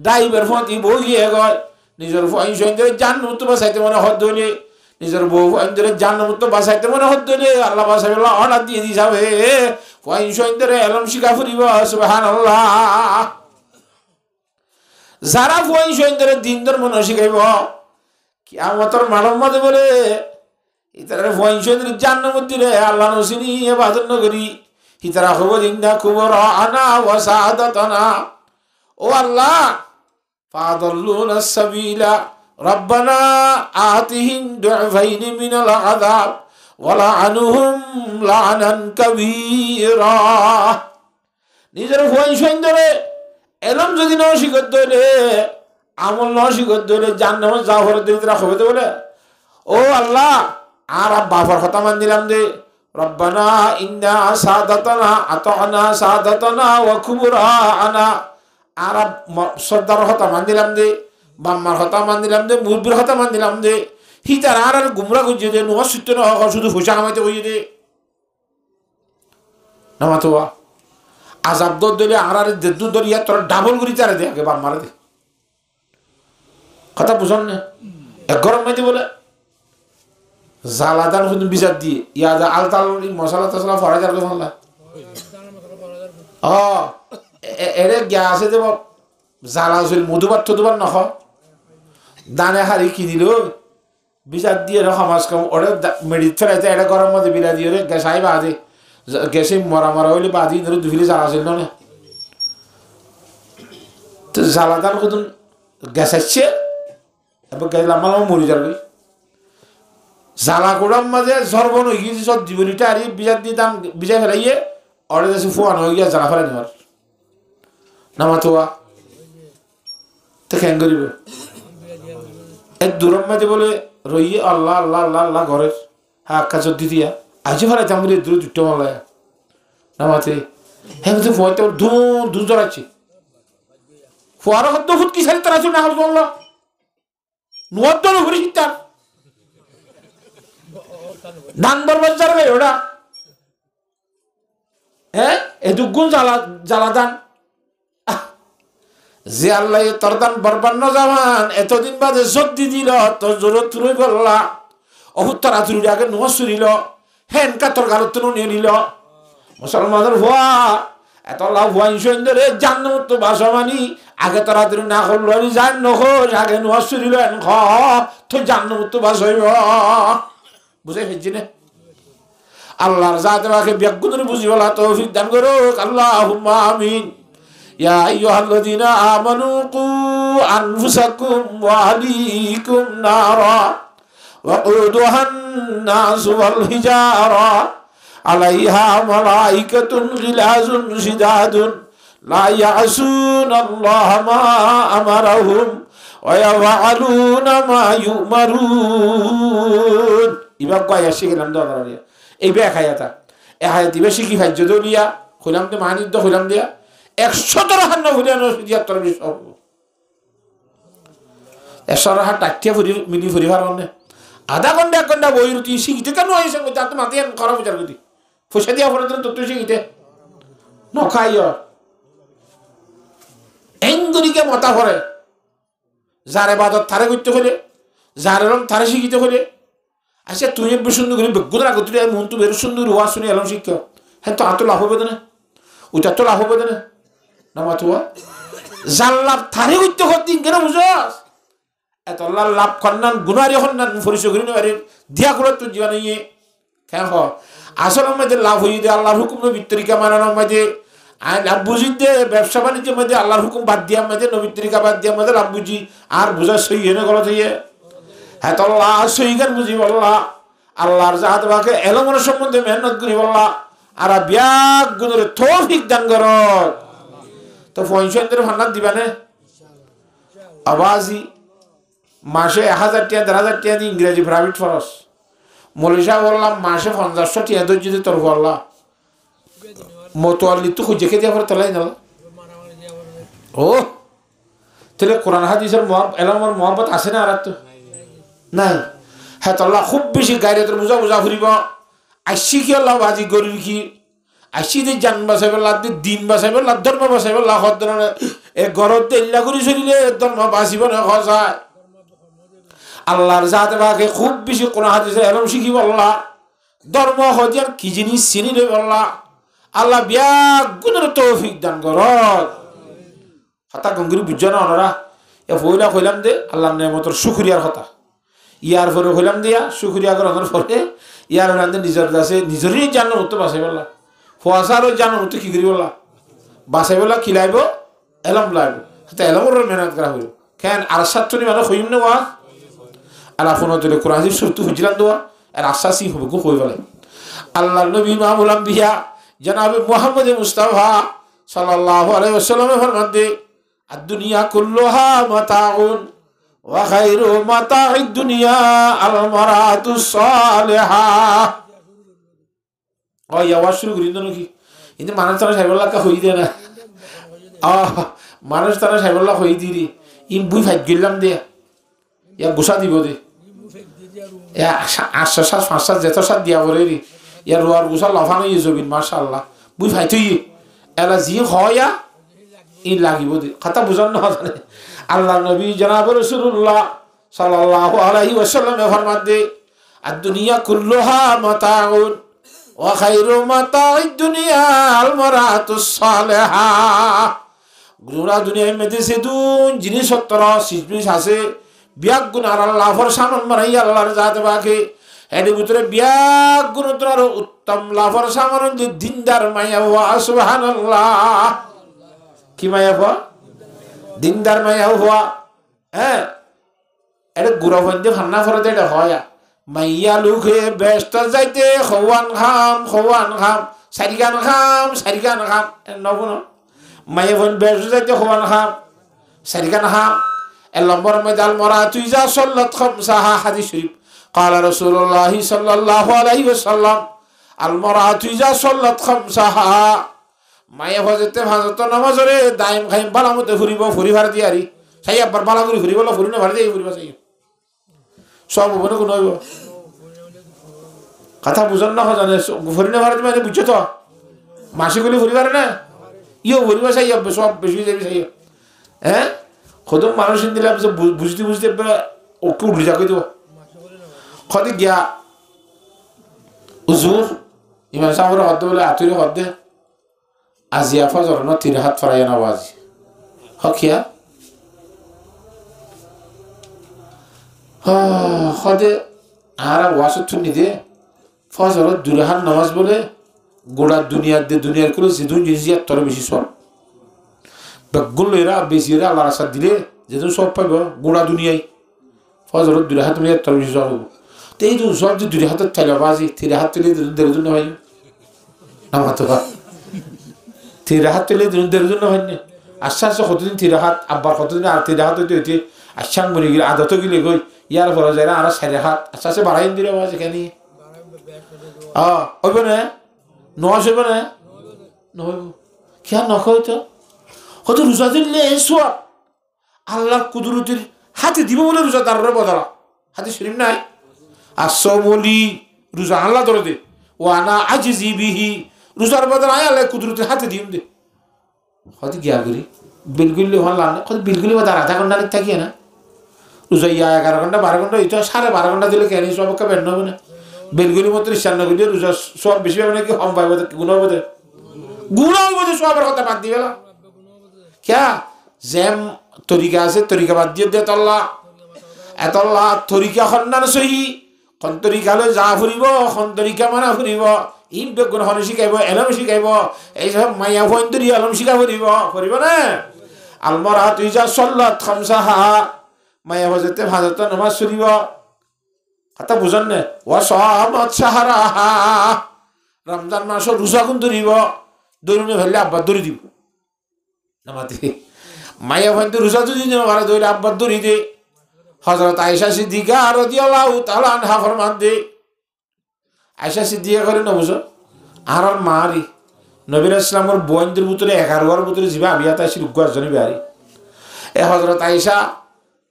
ড্রাইভার ফতি বগিয়ে গয় নিজের ভয় সুন্দরী জান্নাত বাসাইতে মনে হদ হইলে নিজের বউ সুন্দরী জান্নাত বাসাইতে মনে হদ হইলে আল্লাহ বাসাইলা অর্ডার দিয়ে দি যাবে ভয় সুন্দরী এলম শিখা ফুরিব সুবহানাল্লাহ যারা ভয় সুন্দরী দিন ধর্ম শিখাইব কিয়ামতের মানব মধ্যে বলে ইতারা ভয় সুন্দরী জান্নাত দিলে আল্লাহ নসিনি ইবাদত নগরী ইতারা খবর ইন্না কুবরা আনা ওয়া সাআদাতানা ও আল্লাহ ফাদাল্লুনা সাবিলা রব্বানা আতিহিম দুআফাইন মিনাল আযাব ওয়া লাআনুহুম লাআনান কাবীরা নিজের ভয় সুন্দরে এলম যদি নশিকত দলে আমল নশিকত দলে জান্নাত যাওয়ার দিতরা খবর বলে ও আল্লাহ আর বাবার কথা মান দিলাম দে রব্বানা ইন্না সাদাতানা আতানা সাদাতানা ওয়া কুবরানা আর সর্দার কথা মান দিলাম দে বাম্মার কথা মান দিলাম দে মুরবির কথা মান দিলাম দে হিতার আর গুমরা গুজে দে নোয়া সত্য না শুধু পয়সা কামাইতে হইয়ে দে নামাতোয়া আজাব দর দিলে আর দেদু দরিয়া তোর ডাবল করি তারে দে আগে বাম্মারে দে কথা বুঝন না এক গরম মাইতে বলে জালাদান শুধু বিচার দিয়ে ইয়াদা আলতাল মশলা টসলা ফরা যাবে না এরে গ্যাসে দেব জ্বালা চল মধুবার থধুবার নখ দানে হারি কিনিল বিচার দিয়ে সমাজ কাম ওরে মেডিত ফেরাইতে এটা গরম মধ্যে বিলা দিয়ে গ্যাসাই বাদে গ্যাসে মরা মরা হইলে বাদি ধরে দুফিলে জ্বালা ছিল না তো জ্বালাদান শুধু গ্যাস আসছে এবার গ্যাস লাম্বা মরি যাবে জ্বালা গোড়ার মাঝে সর্বন হয়ে গিয়েছে সব জীবনীটা আর বিচার দিয়ে দাম বিচার ফেলাইয়ে অর্ডার দেশে ফোয়ানো হয়ে গিয়ে জ্বালা ফেলাই নেওয়ার নামাতোয়া তো কেন করিব এক দূরম মাঝে বলে রইয়ে আল্লাহ আল্লাহ আল্লাহ আল্লাহ ঘরের হ্যাঁ কাজ দিয়া আজও ফেলাইতাম বলে দূর দুটো মালায় নামাতে হ্যাঁ তো ফোয়াতে ধুন জড়াচ্ছি ফোয়ারা হদ্দ ফুটকি সারি তারা না হল আল্লাহ নোয়ার দল ঘুরে শিখতাম দান দরবার যাবে ওটা হ্যাঁ এটুকুন জ্বালা দান যে আল্লাহ তোর দান বরবার ন জামান এতদিন বাদে সর্দি দিল তোর জোরত তুলে বললা অভুত্তর আতুরি আগে নোয়া চুরিল হেন কাতর গালত নিয়ে নিল মুসলমানের ভুয়া এত লাভ ভুয়া ইসরে জান্নাত তো বাসমানি আগে তোর আতুরি না করলো জান নখোর আগে নোয়া চুরিল এন খ তো জান্নাত তো বাস হইব বুঝে ফেলছি না আল্লাহর জাতে বাকে ব্যাগুনের বুঝিবলা তৌফিক দান করুক আল্লাহুম্মা আমিন ইয়া আইয়ুহাল্লাযীনা আমানু কু আনফুসাকুম ওয়া আহলিকুম নারা وقودها الناس والحجارة عليها ملائكة غلاظ شداد لا يعصون الله ما أمرهم ويفعلون ما يؤمرون ইবাক গায়া শিখলাম দরকার এই ব্যাক আয়াতা এই আয়াত দিবে শিখি ভাজ্য দলিয়া হইলাম দে মানিদ্দ হইলাম দিয়া 117 হান্ন হইলাম 77 বিশ 100 হাত টাকিয়া ফুরি মিনি ফুরি পারবনে আধা ঘন্টা 1 ঘন্টা বই রুটি শিখিতে কেন হইছে তা তো মাতিয়ান খারাপ বিচার করি পয়সা দিয়া পড়ে তো তুই শিখিতে নখাইও এঙ্গুরিকে মতা করে যারে বাদত থারে করতে হলে যারে রং থারে শিখিতে হলে আচ্ছা তুই বেশ সুন্দর করে বেগুন রাখো তুই মন তো বেশ সুন্দর ওয়া শুনে এলাম শিক্ষা হ্যাঁ তো তো লাভ হবে না ওইটা তো লাভ হবে না না মাতুয়া জাল লাভ থারে করতে হদিন কেন বুঝস এত আল্লাহ লাভ কন্যান গুনারি হন্যান ফরিস করি না দিয়া করে তুই জীবনে ইয়ে কেন হ আসল মধ্যে লাভ হয়ে দে আল্লাহর হুকুম নবীর তরিকা মানানোর মধ্যে লাভ বুঝি দে ব্যবসা বাণিজ্যের মধ্যে আল্লাহর হুকুম বাদ দিয়া মধ্যে নবীর তরিকা বাদ দিয়া মধ্যে লাভ বুঝি আর বুঝা সই হেনে গলত হইয়ে হ্যাঁ তো আল্লাহ সই গান বুঝি বললা আল্লাহর জাহাদ বাকে এলমর সম্বন্ধে মেহনত করি বললা আর ব্যাগ গুণরে তৌফিক দান কর তো পয়সা ভান্ডার দিবানে আওয়াজি মাসে 1000 টাকা 1000 টাকা দিয়ে ইংরেজি প্রাইভেট খরচ মলিশা বললাম মাসে 500 টাকা ধর যদি তোর বললা মতোয়াল্লি তো খুঁজে খেয়ে পরে তোলাই না ও তাহলে কোরআন হাদিসের এলামার মহব্বত আছে না আর তো নাই হ্যাঁ তো আল্লাহ খুব বেশি গাড়ি তোর বুঝা বুঝা ফুরিব আইসি কি আল্লাহ বাজি গরিব কি আইসি দিয়ে জান বাসাই পেলা দিন বাসাই পেলা ধর্ম বাসাই পেলা ধরনের এ ঘরত ইল্লা করে চলিলে ধর্ম বাঁচিব না খসায় আল্লাহর জাত বাকে খুব বেশি কোন হাদিসে এলম শিখি বললা ধর্ম হদিয়ার কি জিনিস চিনি রে বললা আল্লাহ ব্যাগ গুণের তৌফিক দান কর হতা গঙ্গির বুঝছ না ওনারা এ ফইলা কইলাম দে আল্লাহর নেমতর শুকরিয়ার কথা ইয়ার পরে কইলাম দিয়া শুকরিয়া করার পরে ইয়ার রান্দে নিজের দাসে নিজেরই জানো হতে বাসাই বললা ফোয়াসারও জানো হতে কি করি বললা বাসাই বললা খিলাইব এলম লাইব হাতে এলমর মেহনত করা হইল কেন আর সাতনি মানে কইম না ওয়া আল্লাহ ফোন তুলে কোরআন হাদিস সত্যি হুজরান দোয়া আর আশ্বাসই হবে গো কই বলে আল্লাহর নবী ইমামুল আম্বিয়া জনাবে মুহাম্মদ মুস্তাফা সাল্লাল্লাহু আলাইহি ওয়াসাল্লাম ফরমাতে আদ-দুনিয়া কুল্লুহা মাতাউন ওয়া খায়রু মাতা'id দুনিয়া আল মারাতুস সালিহা ও ইয়া শুরু করি না কি ইনি মানুষ তারা সাইবল্লাহ কা হই দে না মানুষ তারা সাইবল্লাহ হই দিরি ইন বুই ফাইট গেলাম দে ইয়া গুসা দিব দে ইয়া 800 500 যেত সাত দিয়া বলে রি ইয়া রোয়ার গুসা লাফানো ইয়ে জবিন মাশাআল্লাহ বুই ফাইতুই এলা জি হয়া ই লাগিব দে কথা বুঝান না জানে আল্লাহ নবী জনাব রাসূলুল্লাহ সাল্লাল্লাহু আলাইহি ওয়াসাল্লাম ফরমাতে আদ-দুনিয়া কুল্লুহা মাতাউন ওয়া খায়রু মাতা'id দুনিয়া আল মারাতুস সালিহা গুরা দুনিয়ার মধ্যে সেদুন জিনিস সত্তর সিজবিস আছে বিয়াক গুণ আর আল্লাহর সামান মারাই আল্লাহর জাত বাকে এর ভিতরে বিয়াক গুণ তোর উত্তম লাভর সামান দিনদার মায়া ওয়া সুবহানাল্লাহ কি মায়া ওয়া দিনদার মায়া ওয়া হ্যাঁ এর গুরা বন্ধে ভান্না ফরতে এটা হয় মাইয়া লুকে ব্যস্ত যাইতে খওয়ান খাম সারিগান খাম নবন মাইয়া বন ব্যস্ত যাইতে খওয়ান খাম সারিগান খাম اللمبر مدال مرات إذا صلت خمسها حديث شريف قال رسول الله صلى الله عليه وسلم المرات إذا صلت خمسها ما يفوزت فازت نماز রে দাইম খাইম বালা মতে ফুরিব ফুরি ভার দিয়ারি সাই আবার বালা করে ফুরিব ফুরি না ভার দিয়ে ফুরিব সাই সব বনে কোন হইব কথা বুঝন না জানে ফুরি না ভার মানে বুঝছো তো মাসিগুলি ফুরি ভার না ইও ফুরিব সাই সব বেশি যাবি সাই হ্যাঁ খোদম মানুষ দিলাম যে বুঝতে বুঝতে ওকে উঠে যাকে দেবো খদে গিয়া উজুর ইমাম সাহেবের হদ্দে বলে আতুরে হদ্দে আজিয়া ফজর ন 3 হাত ফরাই না বাজি হকিয়া খদে আর ওয়াসত নিদে ফজর 2 হাত নামাজ বলে গোড়া দুনিয়ার করে জিদুন জিজিয়া তোর বেশি সব বেগুলো এরা বেশি এরা আল্লাহর রাস্তা দিলে যেহেতু সব পাইব গোড়া দুনিয়ায় ফজর 2 হাত মিলে তোর বেশি সব তেই তো সব যে দুই হাতের থাইলা বাজি তিরে হাত তুলে দেড় জন্য হয় আমার তো তিরে হাত তুলে দেড় জন্য হয় না আস্তে আস্তে কতদিন তিরে হাত আব্বার কতদিন আর তিরে হাত হইতে হইতে আশ্বান মরে গেলে আদত গেলে গই ইয়ার পর যায় না আর সাড়ে হাত আস্তে আস্তে বাড়াই দিলে বাজি কেন হইব না নয় হইব না নহইব খেয়া নখই তো কত রোজা দিলে সব আল্লাহর কুদরতের হাতে দিব বলে রোজা তার বদলা হাতে শরীফ নাই আসলি রোজা আল্লাহ ধরে দে ও আনা আজিজি বিহি রোজার বদলা আল্লাহ কুদরতের হাতে দিম দে হয়তো গিয়া করি বিলগুলি হল্লা না কত বিলগুলি বা তার আধা ঘন্টা থাকিয়ে না রোজা ইয়া 11 ঘন্টা 12 ঘন্টা এই তো 12.5 ঘন্টা দিলে কেন সবকে বের হবে না বেলগুলি মতো 95 গুলি রোজা সব বেশি হবে নাকি কম পাইব গুণ হবে গুণ হবে সবের কথা বাদ দিবে না ক্যা জ্যাম তরিকা আছে তরিকা বাদ দিয়ে দে তল্লা এতল্লা তরিকা সন্ধান সহি খন তরিকা লৈ যা ফুৰিব খন তরিকা মানা ফুৰিব ইম বেগুন হন শিকাইব এলম শিকাইব এইসব মাইয়া ফইন্তরি এলম শিকা ফুৰিব ফুৰিব না আলমরা তুই যা সল্লাত খামসাহা মাইয়া হজতে ভাজত নামাজ ফুৰিব কথা বুঝন নে ও সামাত সাহারাহা রমজান মাসের রোজা কোন ধরিব দরুনে ফেললে আব্বা দরি দিব নামাতে মাইয়া ফইন্ত রোজা যদি না ভাড়া ধরে আব্বা দরি দে হযরত আয়েশা সিদ্দিকা রাদিয়াল্লাহু তাআলা আনহা ফরমান দে আয়েশা সিদ্দিকা করে না বুঝো আর মারি নবীর ইসলামের বইন্দের ভিতরে 11 বার ভিতরে জিবা বিয়াত আসিল উগ্র জনি বিহারি এ হযরত আয়েশা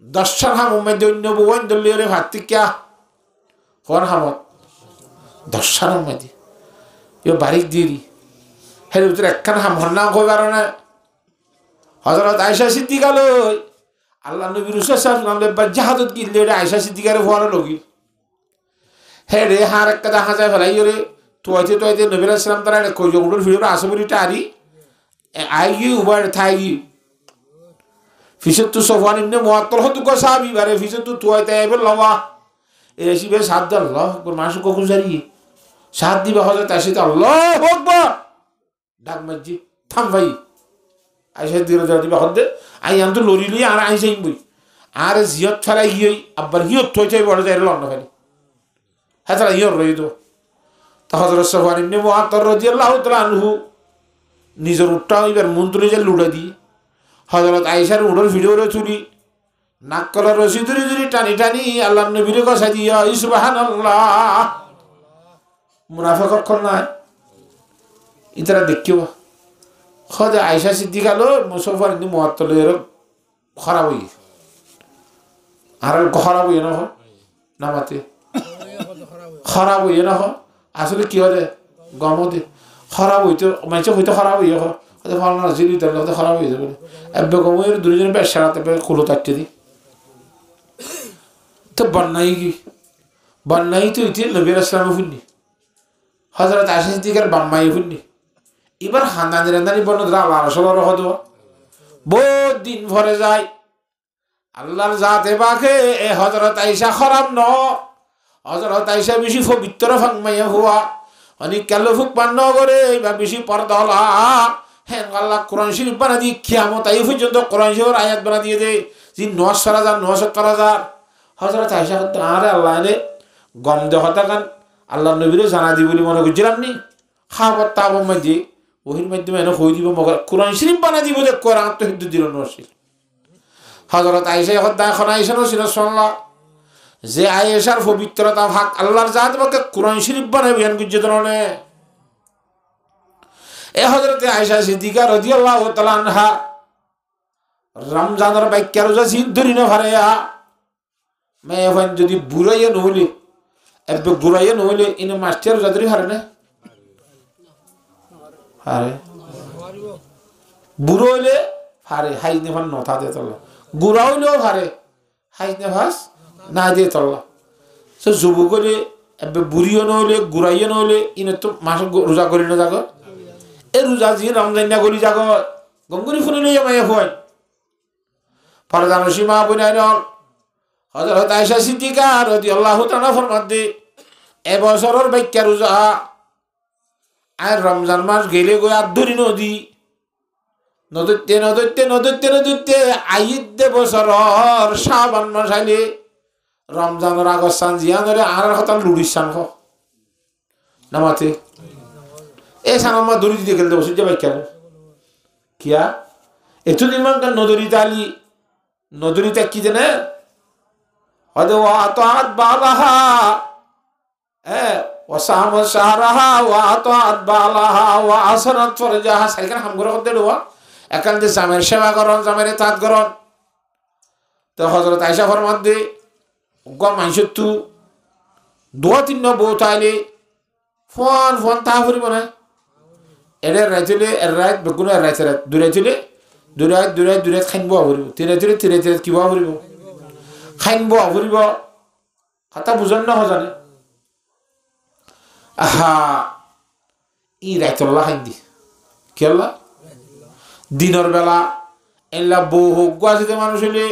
10 হাম মধ্যে অন্য বইন্দ লিরে ভাতিকা কোন হামত 10 হাম মধ্যে ইও বারিক দিরি হের ভিতরে একখান হাম হন্না কইবার না হযরত আয়েশা সিদ্দিকা লই আল্লাহ নবী রাসূল সাল্লাল্লাহু আলাইহি ওয়াসাল্লাম জাহাদত গিলে আয়েশা সিদ্দিকারে ফোয়ানো লগি হে রে হার একটা দেখা যায় ফলাই রে তোইতে নবী রাসূল সাল্লাল্লাহু তারা কই জগুড় ফিরে আসবরি টারি আইগি উবার থাইগি ফিসতু সফওয়ান ইবনে মুআত্তাল হতু কো সাহাবী বারে ফিসতু তোইতে আইব লওয়া এসি বে সাদ আল্লাহ আকবার মাসু কো গুজারি সাদ দিবা হযরত আয়েশা আল্লাহু আকবার ডাক মসজিদ থাম ভাই আয়েশা দিরা দিবা হদে আই আন্ত লরি লই আর আইসা ইমবই আর জিয়ত ফলাই গিয়ে আব্বার হিয়ত তোইতে বড় যায় লন্ড ফেলি হাতরা হিয়র রইতো তা হযরত সফওয়ান ইবনে মুআত্তাল রাদিয়াল্লাহু তাআলা আনহু নিজের উটটা এবার মন্ত্রী যে লুড়ে দি হযরত আয়েশার উড়র ভিডিওরে তুলি নাক কলার রশি ধরে ধরে টানি টানি আল্লাহর নবীর কথা দিয়া সুবহানাল্লাহ মুনাফিক কোন না ইতরা দেখিও খোদা আয়েশা সিদ্দিকা লো সফওয়ান ইবনে মুআত্তাল এর খারাপ হই আর খারাপ হই না নামাতে খারাপ হই না আসলে কি হবে গমতে খারাপ হইতো মাইছে হইতো খারাপ হই হতে ভালো না জিলি তাহলে খারাপ হয়ে যাবে এবে গমের দুইজনে বেশ সারাতে কুলো তাকতে দি তো বন্যাই তো ইতি নবী রাসূলুল্লাহ ফুন্নি হযরত আয়েশা সিদ্দিকার বাম্মাই ফুন্নি এবার হান্দানি রান্দানি বন্য দরা রাসূলুল্লাহ রহদ বহুত দিন ভরে যায় আল্লাহর জাতে পাকে এ হযরত আয়েশা খারাপ ন হযরত আয়েশা বেশি পবিত্র ফাংমাইয়া হুয়া অনেক কালো ফুক পান্ন করে বা বেশি পর্দালা হ্যাঁ আল্লাহ কোরআন শরীফ বানা দিয়ে কিয়ামত আই পর্যন্ত কোরআন শরীফের আয়াত বানা দিয়ে দে যে 9,000 হযরত আয়েশা আরে আল্লাহ নে গম দেহতা কান আল্লাহর নবীরে জানা দি বলি মনে করছিলাম নি খাবার তাব মধ্যে ওহির মাধ্যমে এনে কই দিব মগর কোরআন শরীফ বানা দিব যে কোরআন তো হিন্দু দিল নসিল হযরত আয়েশা হদ্দা এখন আয়েশা নসিল সাল্লাল্লাহ যে আয়েশার পবিত্রতা ভাগ আল্লাহর জাত বাকে কোরআন শরীফ বানাবে বিয়ান গুজ্জে ধরনে এ হযরত আয়েশা সিদ্দিকা রাদিয়াল্লাহু তাআলা আনহা রমজানের বাইকা রোজা সিন ধরি না ভারেয়া মে এখন যদি বুড়াইয়া নহলে এবে বুড়াইয়া নহলে ইনে মাস্টার রোজা ধরি হারে না হারে বুড়ো হইলে হারে হাই নেফান নথা দে তল্লা বুড়া হইলেও হারে হাই নেফাস না দিয়ে তল্লা সে যুবক হইলে এবে বুড়িও নহলে গুড়াইও নহলে ইনে তো মাস রোজা করি না যাগ এ রোজা জি রমজান না করি যাগ গঙ্গুরি ফুলে লইয়া মাইয়া ফুয়াই ফরজান সীমা বুনাই নল হযরত আয়েশা সিদ্দিকা রাদিয়াল্লাহু তাআলা ফরমান দে এ বছরের বাইকা রোজা আর রমজান মাস গেলে গো আর ধরি নদী নদতে আইদ দে বছরের শাবান মাস আইলে রমজানের আগস্থান জিয়া ধরে আর কথা লুড়িসান হ নামাতে এ সানাম্মা দড়ি দিতে গেলে দেবো সূর্য বাইক কিয়া এতদিন মান নদরিতে আলি নদরিতে কি জানে হদে ওয়াতাত বালাহা ওয়াসাম শাহরাহা ওয়াতাত বালাহা ওয়াসরাত ফরজাহা সাইকান হাম করে করতে দেওয়া একান্তে জামের সেবা করন জামের তাত করন তো হযরত আয়েশা ফরমান দে গ মাইশতু দোয়া তিন বউ তাইলে ফোন ফোন তা ফুরিব না এদের রাইতুলে রাইত বেগুনা রাইত রাইত দুরাইতুলে দুরাইত খাইনব ফুরিব তিরাইতুলে তিরাইত কিবা ফুরিব খাইনব ফুরিব কথা বুঝন না হজানে আহা ই রাইতুল্লাহ খাইন দি কি আল্লাহ দিনের বেলা এলা বউ হোক গাছিতে মানুষ হইলে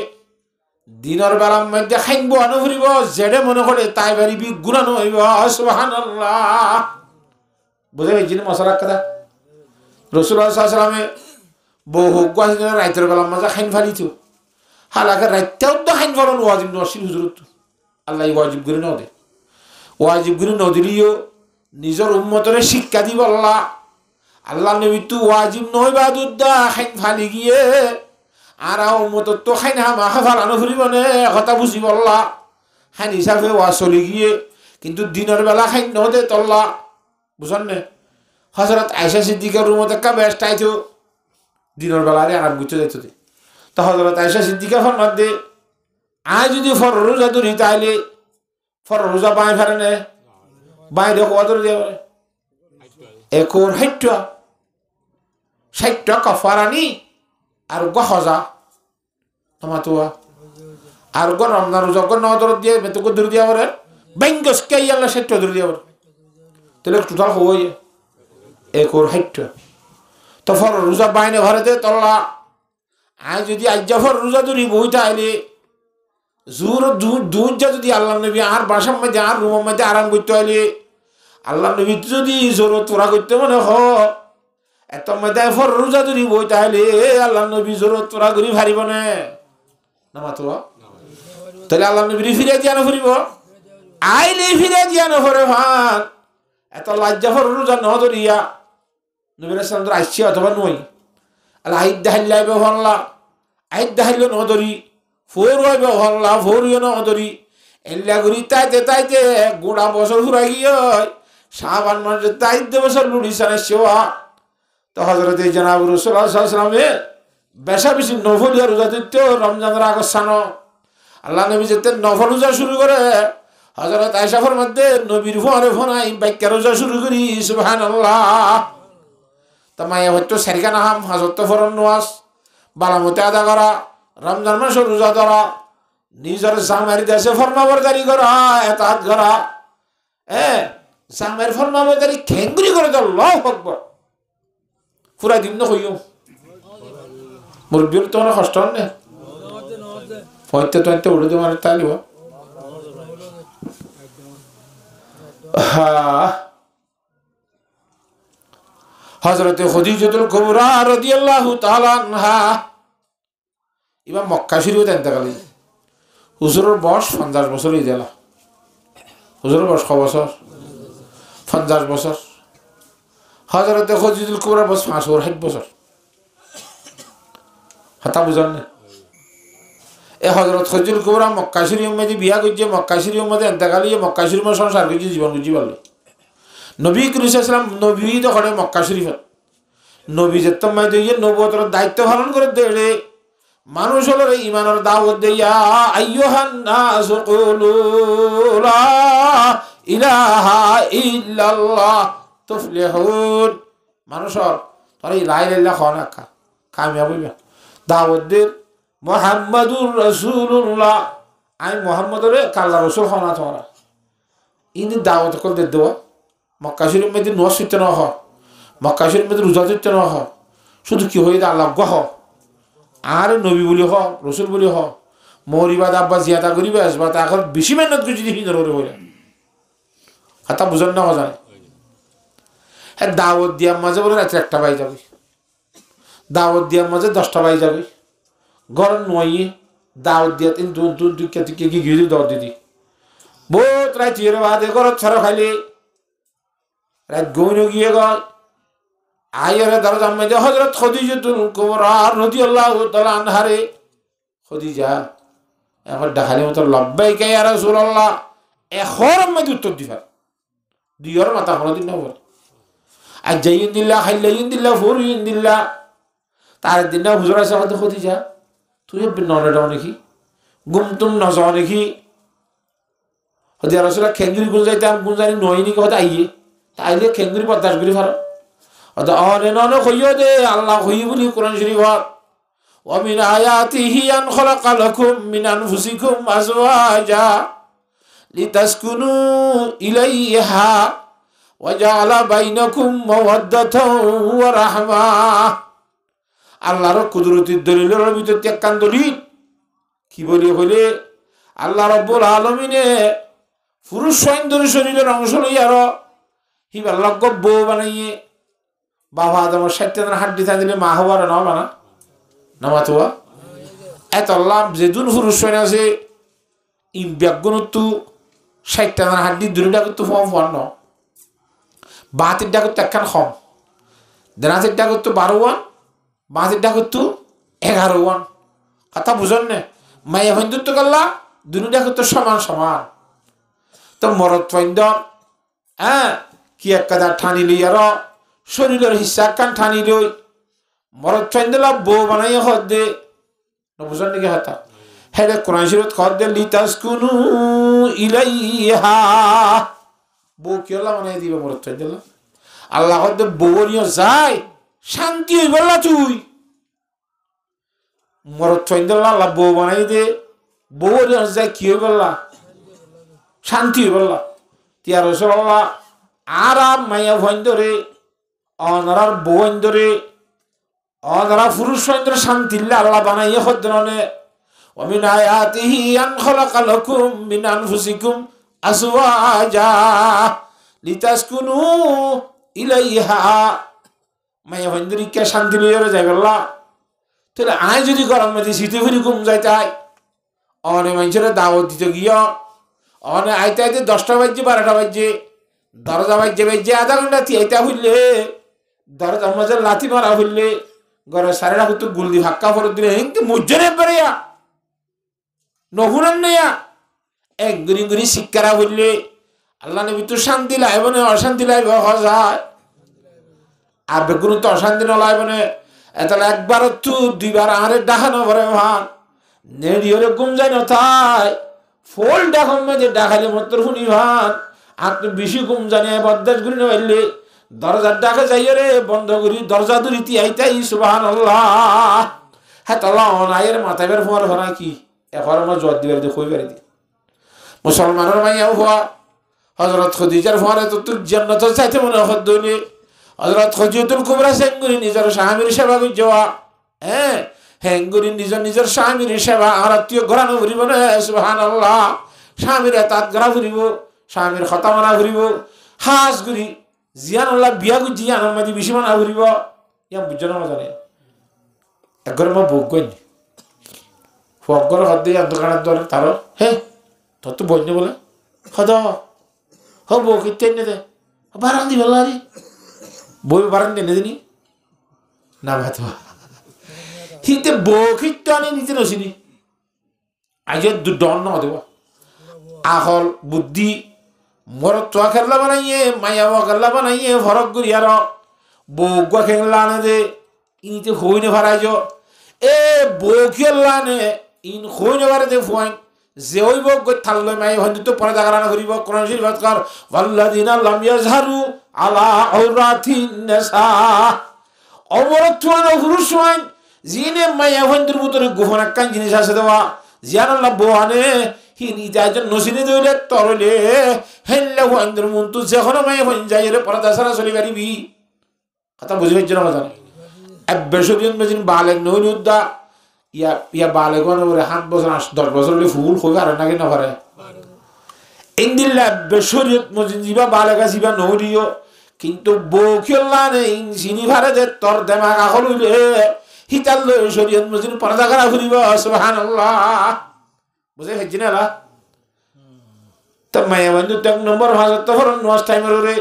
দিনের বেলার মধ্যে খাইনব আনো ফুরিব যেডে মনে করে তাই বাড়ি গুণানো হইব সুবহানাল্লাহ বুঝে পেয়েছি মশলার কথা রাসূলুল্লাহ সাল্লাল্লাহু আলাইহি ওয়াসাল্লামে বউ হোক গাছিতে রাইতের বেলার মাঝে খাইন ফালিত হালাকে রাইতেও তো খাইন ফলন ওয়াজিব নসিল হুজুরত আল্লাহ ওয়াজিব করে ন দে ওয়াজিব করে ন দিলিও নিজের উম্মতরে শিক্ষা দিব আল্লাহ আল্লাহ নবী তো ওয়াজিব নয় বাদুদ্দা খাইন ফালি গিয়ে আর উম্মত তো খাইন হামা ফালানো ফুরিব নে কথা বুঝিব আল্লাহ খাইন হিসাবে ওয়া চলি গিয়ে কিন্তু দিনের বেলা খাইন ন দে তল্লা বুঝন নে হযরত আয়েশা সিদ্দিকার রুমতে কা ব্যস্ত আইতো দিনের বেলা আরে আরাম করতে যাইতো তো হযরত আয়েশা সিদ্দিকা ফরমান দে আজ যদি ফর রোজা ধরি তাইলে ফর রোজা বাই ফেরে নে বাইরে কদর দেব একর হাইটা 60 টাকা ফারানি আর গো হজা তোমাতুয়া আর গো রমজান রোজা গো নদর দিয়ে মেতো গো দূর দিয়া বরে বেঙ্গস কে আল্লাহ 60 টাকা দূর দিয়া বরে তাহলে টোটাল হই একর হাইটা তো ফর রোজা বাইনে ভরে দে তল্লা আজ যদি আজ ফর রোজা ধরি বইটা আইলে জোর দুইটা যদি আল্লাহ নবী আর বাসার মধ্যে আর রুমের মধ্যে আরাম করতে হইলে আল্লাহ নবী যদি জোরত তোরা করতে মনে হ এত মধ্যে ফর রোজা ধরি বই তাহলে আল্লাহ নবী জোরত তোরা করি ফারিব না নামাতো তাহলে আল্লাহ নবী ফিরে দিয়া না ফুরিব আইলে ফিরে দিয়া না ফরে ভান এত লজ্জা ফর রোজা ন ধরিয়া নবীর সামনে আসছে অথবা নই আল্লাহ আইদ দাহিল্লাইবে হল্লা আইদ দাহিল্ল ন ধরি ফোর হইব হল্লা ফোরিও ন ধরি এল্লা করি তাইতে গোড়া বছর ফুরা গিয়ে শাবান মাসে তাইতে বছর লুড়ি সানে সেবা তো হযরত জনাব রাসূলুল্লাহ সাল্লাল্লাহু আলাইহি ওয়াসাল্লামে বেশা বেশি নফলিয়া রোজা দিত রমজানের আগস্থান আল্লাহ নবী যেতে নফল রোজা শুরু করে হযরত আয়েশা ফরমাতে নবীর ফোনে ফোনাই বাইক রোজা শুরু করি সুবহানাল্লাহ তামায়া হয়তো সারিকানা হাম হযরত ফরন নওয়াজ বালামতে আদা করা রমজান মাসে রোজা ধরা নিজের জামাইর দেশে ফরমাবরদারি করা এতাত করা জামাইর ফরমাবরদারি খেঙ্গুরি করে তো আল্লাহু আকবার পুরা দিন না হইও মুরব্বির তো না কষ্ট না পয়তে উড়ে তোমার তালিবা হযরত খাদিজাতুল কুবরা রাদিয়াল্লাহু তাআলা আনহা ইমাম মক্কা শরীফে ইন্তেকাল হুজুরের বয়স 50 বছর হয়ে গেল হুজুরের বয়স কত বছর 50 বছর হযরত খাদিজাতুল কুবরা বয়স 60 বছর হাতা বুঝান না এ হযরত খাদিজাতুল কুবরা মক্কা শরীফের মধ্যে বিয়া করছে মক্কা শরীফের মধ্যে ইন্তেকাল হয়ে মক্কা শরীফের সংসার করছে জীবন বুঝি পারলে নবী করিম সাল্লাল্লাহু আলাইহি ওয়াসাল্লাম নবী তো করে মক্কা শরীফে নবী যে তোমায় দিয়ে নবুয়তের দায়িত্ব পালন করে দেড়ে মানুষ হলো ইমানের দাওয়াত দিয়া আইয়ুহান নাস কুলু লা ইলাহা ইল্লাল্লাহ তুফলিহুন মানুষ তোরা লা ইলাহা ইল্লাল্লাহ খানাকা কামিয়াব হইবা দাওয়াত দে মুহাম্মাদুর রাসূলুল্লাহ আই মুহাম্মদের আল্লাহর রাসূল খানা তোরা ইনি দাওয়াত করে দে দেওয়া মক্কা শরীফের মধ্যে নওয়াজ হইতে না হয় মক্কা শরীফের মধ্যে রোজা দিতে না হয় শুধু কি হয়ে আল্লাহ গহ আর নবী বলি হ রসুল বলি হ মরিবাদ আব্বা জিয়াদা করিবে আসবা তা এখন বেশি মেহনত করে যদি হিন্দর করে বলে কথা বুঝান না যায় হ্যাঁ দাওয়াত দিয়ার মাঝে বলে রাত্রে 1টা বাই যাবে দাওয়াত দিয়ার মাঝে 10টা বাই যাবে ঘর নয় দাওয়াত দিয়া 3 2 2 কি গিয়ে দাওয়াত দিদি বহুত রাইতের বাদে ঘর ছাড়া খাইলে রাত গৌন গিয়ে গয় আয়ারে দরজা মধ্যে হযরত খদিজাতুল কুবরা রাদিয়াল্লাহু তাআলা আনহারে খদিজা এখন ডাহালে মতো লব্বাইকা ইয়া রাসূলুল্লাহ এখর মধ্যে উত্তর দিবা দিয়র মাথা হলো দিন না আজাইন দিল্লাহ হাইলাইন দিল্লাহ ফুরিন দিল্লাহ তার দিন না হুজুর সাহেব খদিজা তুই নরে দাও নাকি গুমতুম না যাও নাকি হযরত রাসূলুল্লাহ খেঙ্গিরি গুঞ্জাইতাম গুঞ্জানি নয়নি কথা আইয়ে তাইলে খেঙ্গিরি বরদাশ করি ফারো অদ অনে নন কইও দে আল্লাহ কই বলি কোরআন শরীফত ওয়া মিন আয়াতিহি আন খালাকা লাকুম মিন আনফুসিকুম আজওয়াজা লিতাসকুনু ইলাইহা ওয়া জাআলা বাইনাকুম মাওয়াদ্দাতাও ওয়া রাহমা আল্লাহর কুদরতির দলিলের ভিতর একখান দলিল কি বলি হইলে আল্লাহ রাব্বুল আলামিনে পুরুষ সৈন্যর শরীরের অংশ লইয়ার হিবার লগ্গ বউ বানাইয়ে বাবা আদমের 60 হাড্ডি থাই দিলে মা হওয়ার না বানা নামাতোয়া এত আল্লাহ যেদুন পুরুষ সৈন্য আছে ইম ব্যাগুণত্তু 60 হাড্ডি দুইটা করতে ফর্ম ফর্ন বাতির ডাকত একখান কম দেনাতের ডাকত 12 ওয়ান বাতির ডাকত 11 ওয়ান কথা বুঝন না মায়া বন্ধুত্ব করলা দুই ডাকত সমান সমান তো মরদ ফৈন্দ হ্যাঁ কি এক কাদা ঠানি লইয়ার শরীরের হিসা কান ঠানি লই মরদ ফৈন্দলা বউ বানাইয়া হদ দে বুঝন নাকি হাতা হেলে কোরআন শরীফত হদ দে লিতাসকুনু ইলাইহা বউ কেলা বানাই দিবে মরদ ফৈন্দলা আল্লাহ হদ দে বউ নিয়ে যায় শান্তি হই বললা তুই মরদ ফৈন্দলা আল্লাহ বউ বানাই দে বউ নিয়ে যায় কি হই বললা শান্তি বললা তিয়া রাসূলুল্লাহ আরাম মায়া ভয়ন্দরে অনারার বইন্দরে অনারা পুরুষ ভয়ন্দরে শান্তিল্লা আল্লাহ বানাইয়া খদ্রনে ওয়া মিন আয়াতিহি আন খালাকা লাকুম মিন আনফুসিকুম আজওয়াজা লিতাসকুনু ইলাইহা মায়া ভয়ন্দরে কে শান্তি লইয়া যায় বললা তাহলে আয় যদি গরম মধ্যে শীতে ফিরি ঘুম যাইতাই অনে মানুষের দাওয়াত দিতে গিয়া অনে আইতে আইতে 10টা বাজে 12টা বাজে দরজা বাজে আধা ঘন্টা তিয়াইতা হইলে দরজার মাঝে লাথি মারা হইলে ঘরে সারেরা হতো গুলদি হাক্কা ফরত দিলে হেঁকে মুজ্জনে পেরিয়া নহুরান নেয়া এক গুরি গুরি শিক্ষারা হইলে আল্লাহ নবী তো শান্তি লাইব না অশান্তি লাইব হজায় আর বেগুন তো অশান্তি না লাইব না এতালে একবার তো দুইবার আরে ডাকানো ভরে ভান নেড়িওরে ঘুম যায় না তাই ফোল ডাকম মাঝে ডাকালে মাত্র শুনি ভান আপনি বেশি ঘুম জানে বদাস গুলি নইলে দরজার ডাকা যাইও রে বন্ধ করি দরজা দুরিতি আইতাই সুবহানাল্লাহ হ্যাঁ তাল্লাহ অনায়ের মাথায় বের ফোয়ার ভরা কি এখন আমার জোর দিবার দিয়ে কই পারি দি মুসলমানের মাইয়াও হওয়া হযরত খদিজার ফোয়ারে তো তুই জান্নাত চাইতে মনে হদ দইলে হযরত খদিজাতুল কুবরা সেঙ্গুরি নিজের স্বামীর সেবা করি যাওয়া হ্যাঁ হেঙ্গুরি নিজের স্বামীর সেবা আর আত্মীয় ঘরানো ঘুরিব না সুবহানাল্লাহ স্বামীর তাত ঘরা ঘুরিব স্বামীর কথা মানা ঘুরিব হাঁস ঘুরি জিয়ানুল্লাহ বিয়া গুজি জিয়ানোর মাঝে বেশি মানা ঘুরিব ইয়া বুঝছো না জানে একবার মা ভোগ করি ফকর হদ দিয়ে দোকানের দর তার হে তোর তো বন্য বলে হদ হ বউ কিতে এনে দে বারান দি বললা রে বই বারান দিয়ে এনে দিনি না ভাত হিতে বউ খিতে আনি নিতে নসিনি আজ দণ্ড দেব আহল বুদ্ধি মরদ তো খেলা বানাইয়ে মায়া খেলা বানাইয়ে ফরক করি আর বউ খেলা আনে দে ইনিতে হইনে ভাড়াইছ এ বউ খেলা আনে ইন হইনে ভাড়া দে ফুয়াইন যে ওই বউ গই থাল্লই মাই হইনি তো পরে জাগারানা করিব কোরআন শরীফ কর ওয়াল্লাযিনা লাম ইয়াজহারু আলা আওরাতিন নিসা অমরত তুয়ানো পুরুষ হইন জিনে মায়া হইনদের ভিতরে গোপন একখান জিনিস আছে দেওয়া জিয়ানুল্লাহ বউ আনে হিনি যাইজন নসিনে দইলে তরলে হেল্লা হইনদের মন্তু যখন মায়া হইন যাইরে পরদা সারা চলি পারিবি কথা বুঝি হইছ না জানি আব্বাসুদিন মেজিন বালেক নইলুদ্দা ইয়া বালেগন ওরে 7 বছর 10 বছর হলে ফুল কই আর নাকি না পারে ইনদিল্লা বেশরিয়ত মজিন জিবা বালেগা জিবা নরিও কিন্তু বউ খেলা নেই সিনি ভারে দে তোর দেমাগ আখল হইলে হিতাল শরীয়ত মজিন পর্দা করা ঘুরিব সুবহানাল্লাহ বুঝে হইছ না তা মায়া বন্ধু তো 1 নম্বর ভাষা তো ফরন নোয়াজ টাইমের ওরে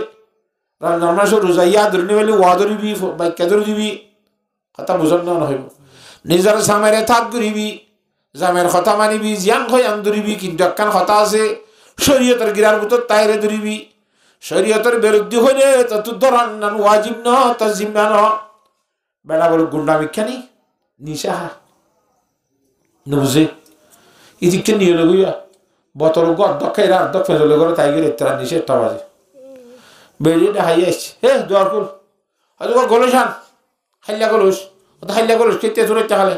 রমজান মাস রোজা ইয়া ধরে বলি ওয়া ধরিবি বাক্যা ধরে দিবি কথা বুঝন না হইব নিজের সামেরে থাক করিবি জামের কথা মানিবি জিয়ান খই আন ধরিবি কিন্তু একখান কথা আছে শরীয়তের গিরার ভিতর তাইরে ধরিবি শরীয়তের বিরুদ্ধে হইলে তো তুই ধরান না ওয়াজিব ন তার জিম্মা ন বেড়া বলে গুন্ডা বিখ্যানি নিশা বুঝে ইদিককে নিয়ে লগইয়া বতর অধ্যক্ষের অধ্যক্ষ ফেজলে করে তাই গেলে তারা নিচে 1টা বাজে বেরিয়ে হাই আসছে হে দোয়ার কুল হয়তো গলুসান হাইলা গলুস ওটা হাইলা গলুস কেটে চলে চাকালে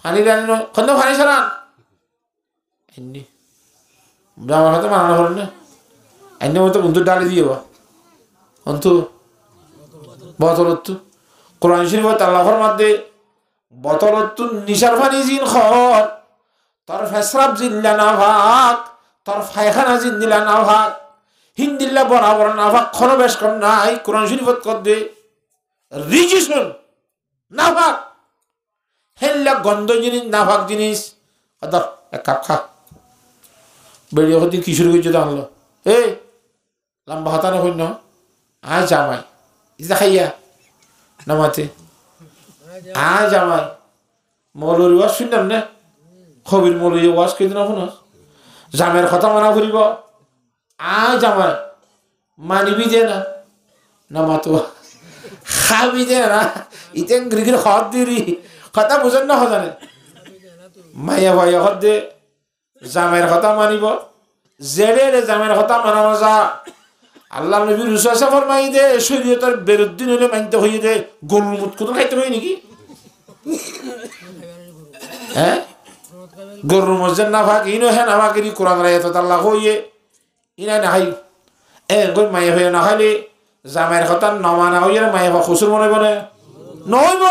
পানি রানি নয় খন্দ পানি সারান এমনি আমার হাতে মানানো হল না এমনি মতো বন্ধু ডালি দিয়ে বা অন্তু বতরত্তু কোরআন শরীফত আল্লাহর মধ্যে বতরত্তু নিশার পানি জিন খর তোর ফেসরাব জিল্লা না ভাগ তোর ফায়খানা জিন দিলা না ভাগ হিন্দিল্লা বরাবর না ভাগ খনো বেশ কর নাই কোরআন শরীফত কর দে রিজিসন না ভাগ হেল্লা গন্ধ জিনিস না ভাগ জিনিস আদর এক কাপ খা বেরিয়ে হতে কি শুরু করছে জানলো এই লম্বা হাতা না কইন আয় জামাই ইজা খাইয়া নামাতে আয় জামাই মৌলুর ওয়াজ শুনলাম না খবির মৌলুর ওয়াজ কেদিন আপনার জামের কথা মানা করিব আয় জামাই মানিবি দে না নামাতো খাবি দে না ইতে গিরগির হদ দিরি কথা বুঝেন না হজানে মাইয়া ভাইয়া হদ দে জামের কথা মানিব জেডে জামের কথা মানা মজা আল্লাহ নবী রুসা ফরমাই দে শরীয়তের বিরুদ্ধে হলে মানতে হইয়ে দে গরুর মুখ কোথাও খাইতে হয় নাকি হ্যাঁ গরুর মসজিদ না ভাগ ইনো হ্যাঁ না ভাগেরি কোরআন রায়ত আল্লাহ হইয়ে ইনা না হাই গই মাইয়া হইয়া না খাইলে জামের কথা নমানা হইয়া মাইয়া বা খুশুর মনে বলে নইব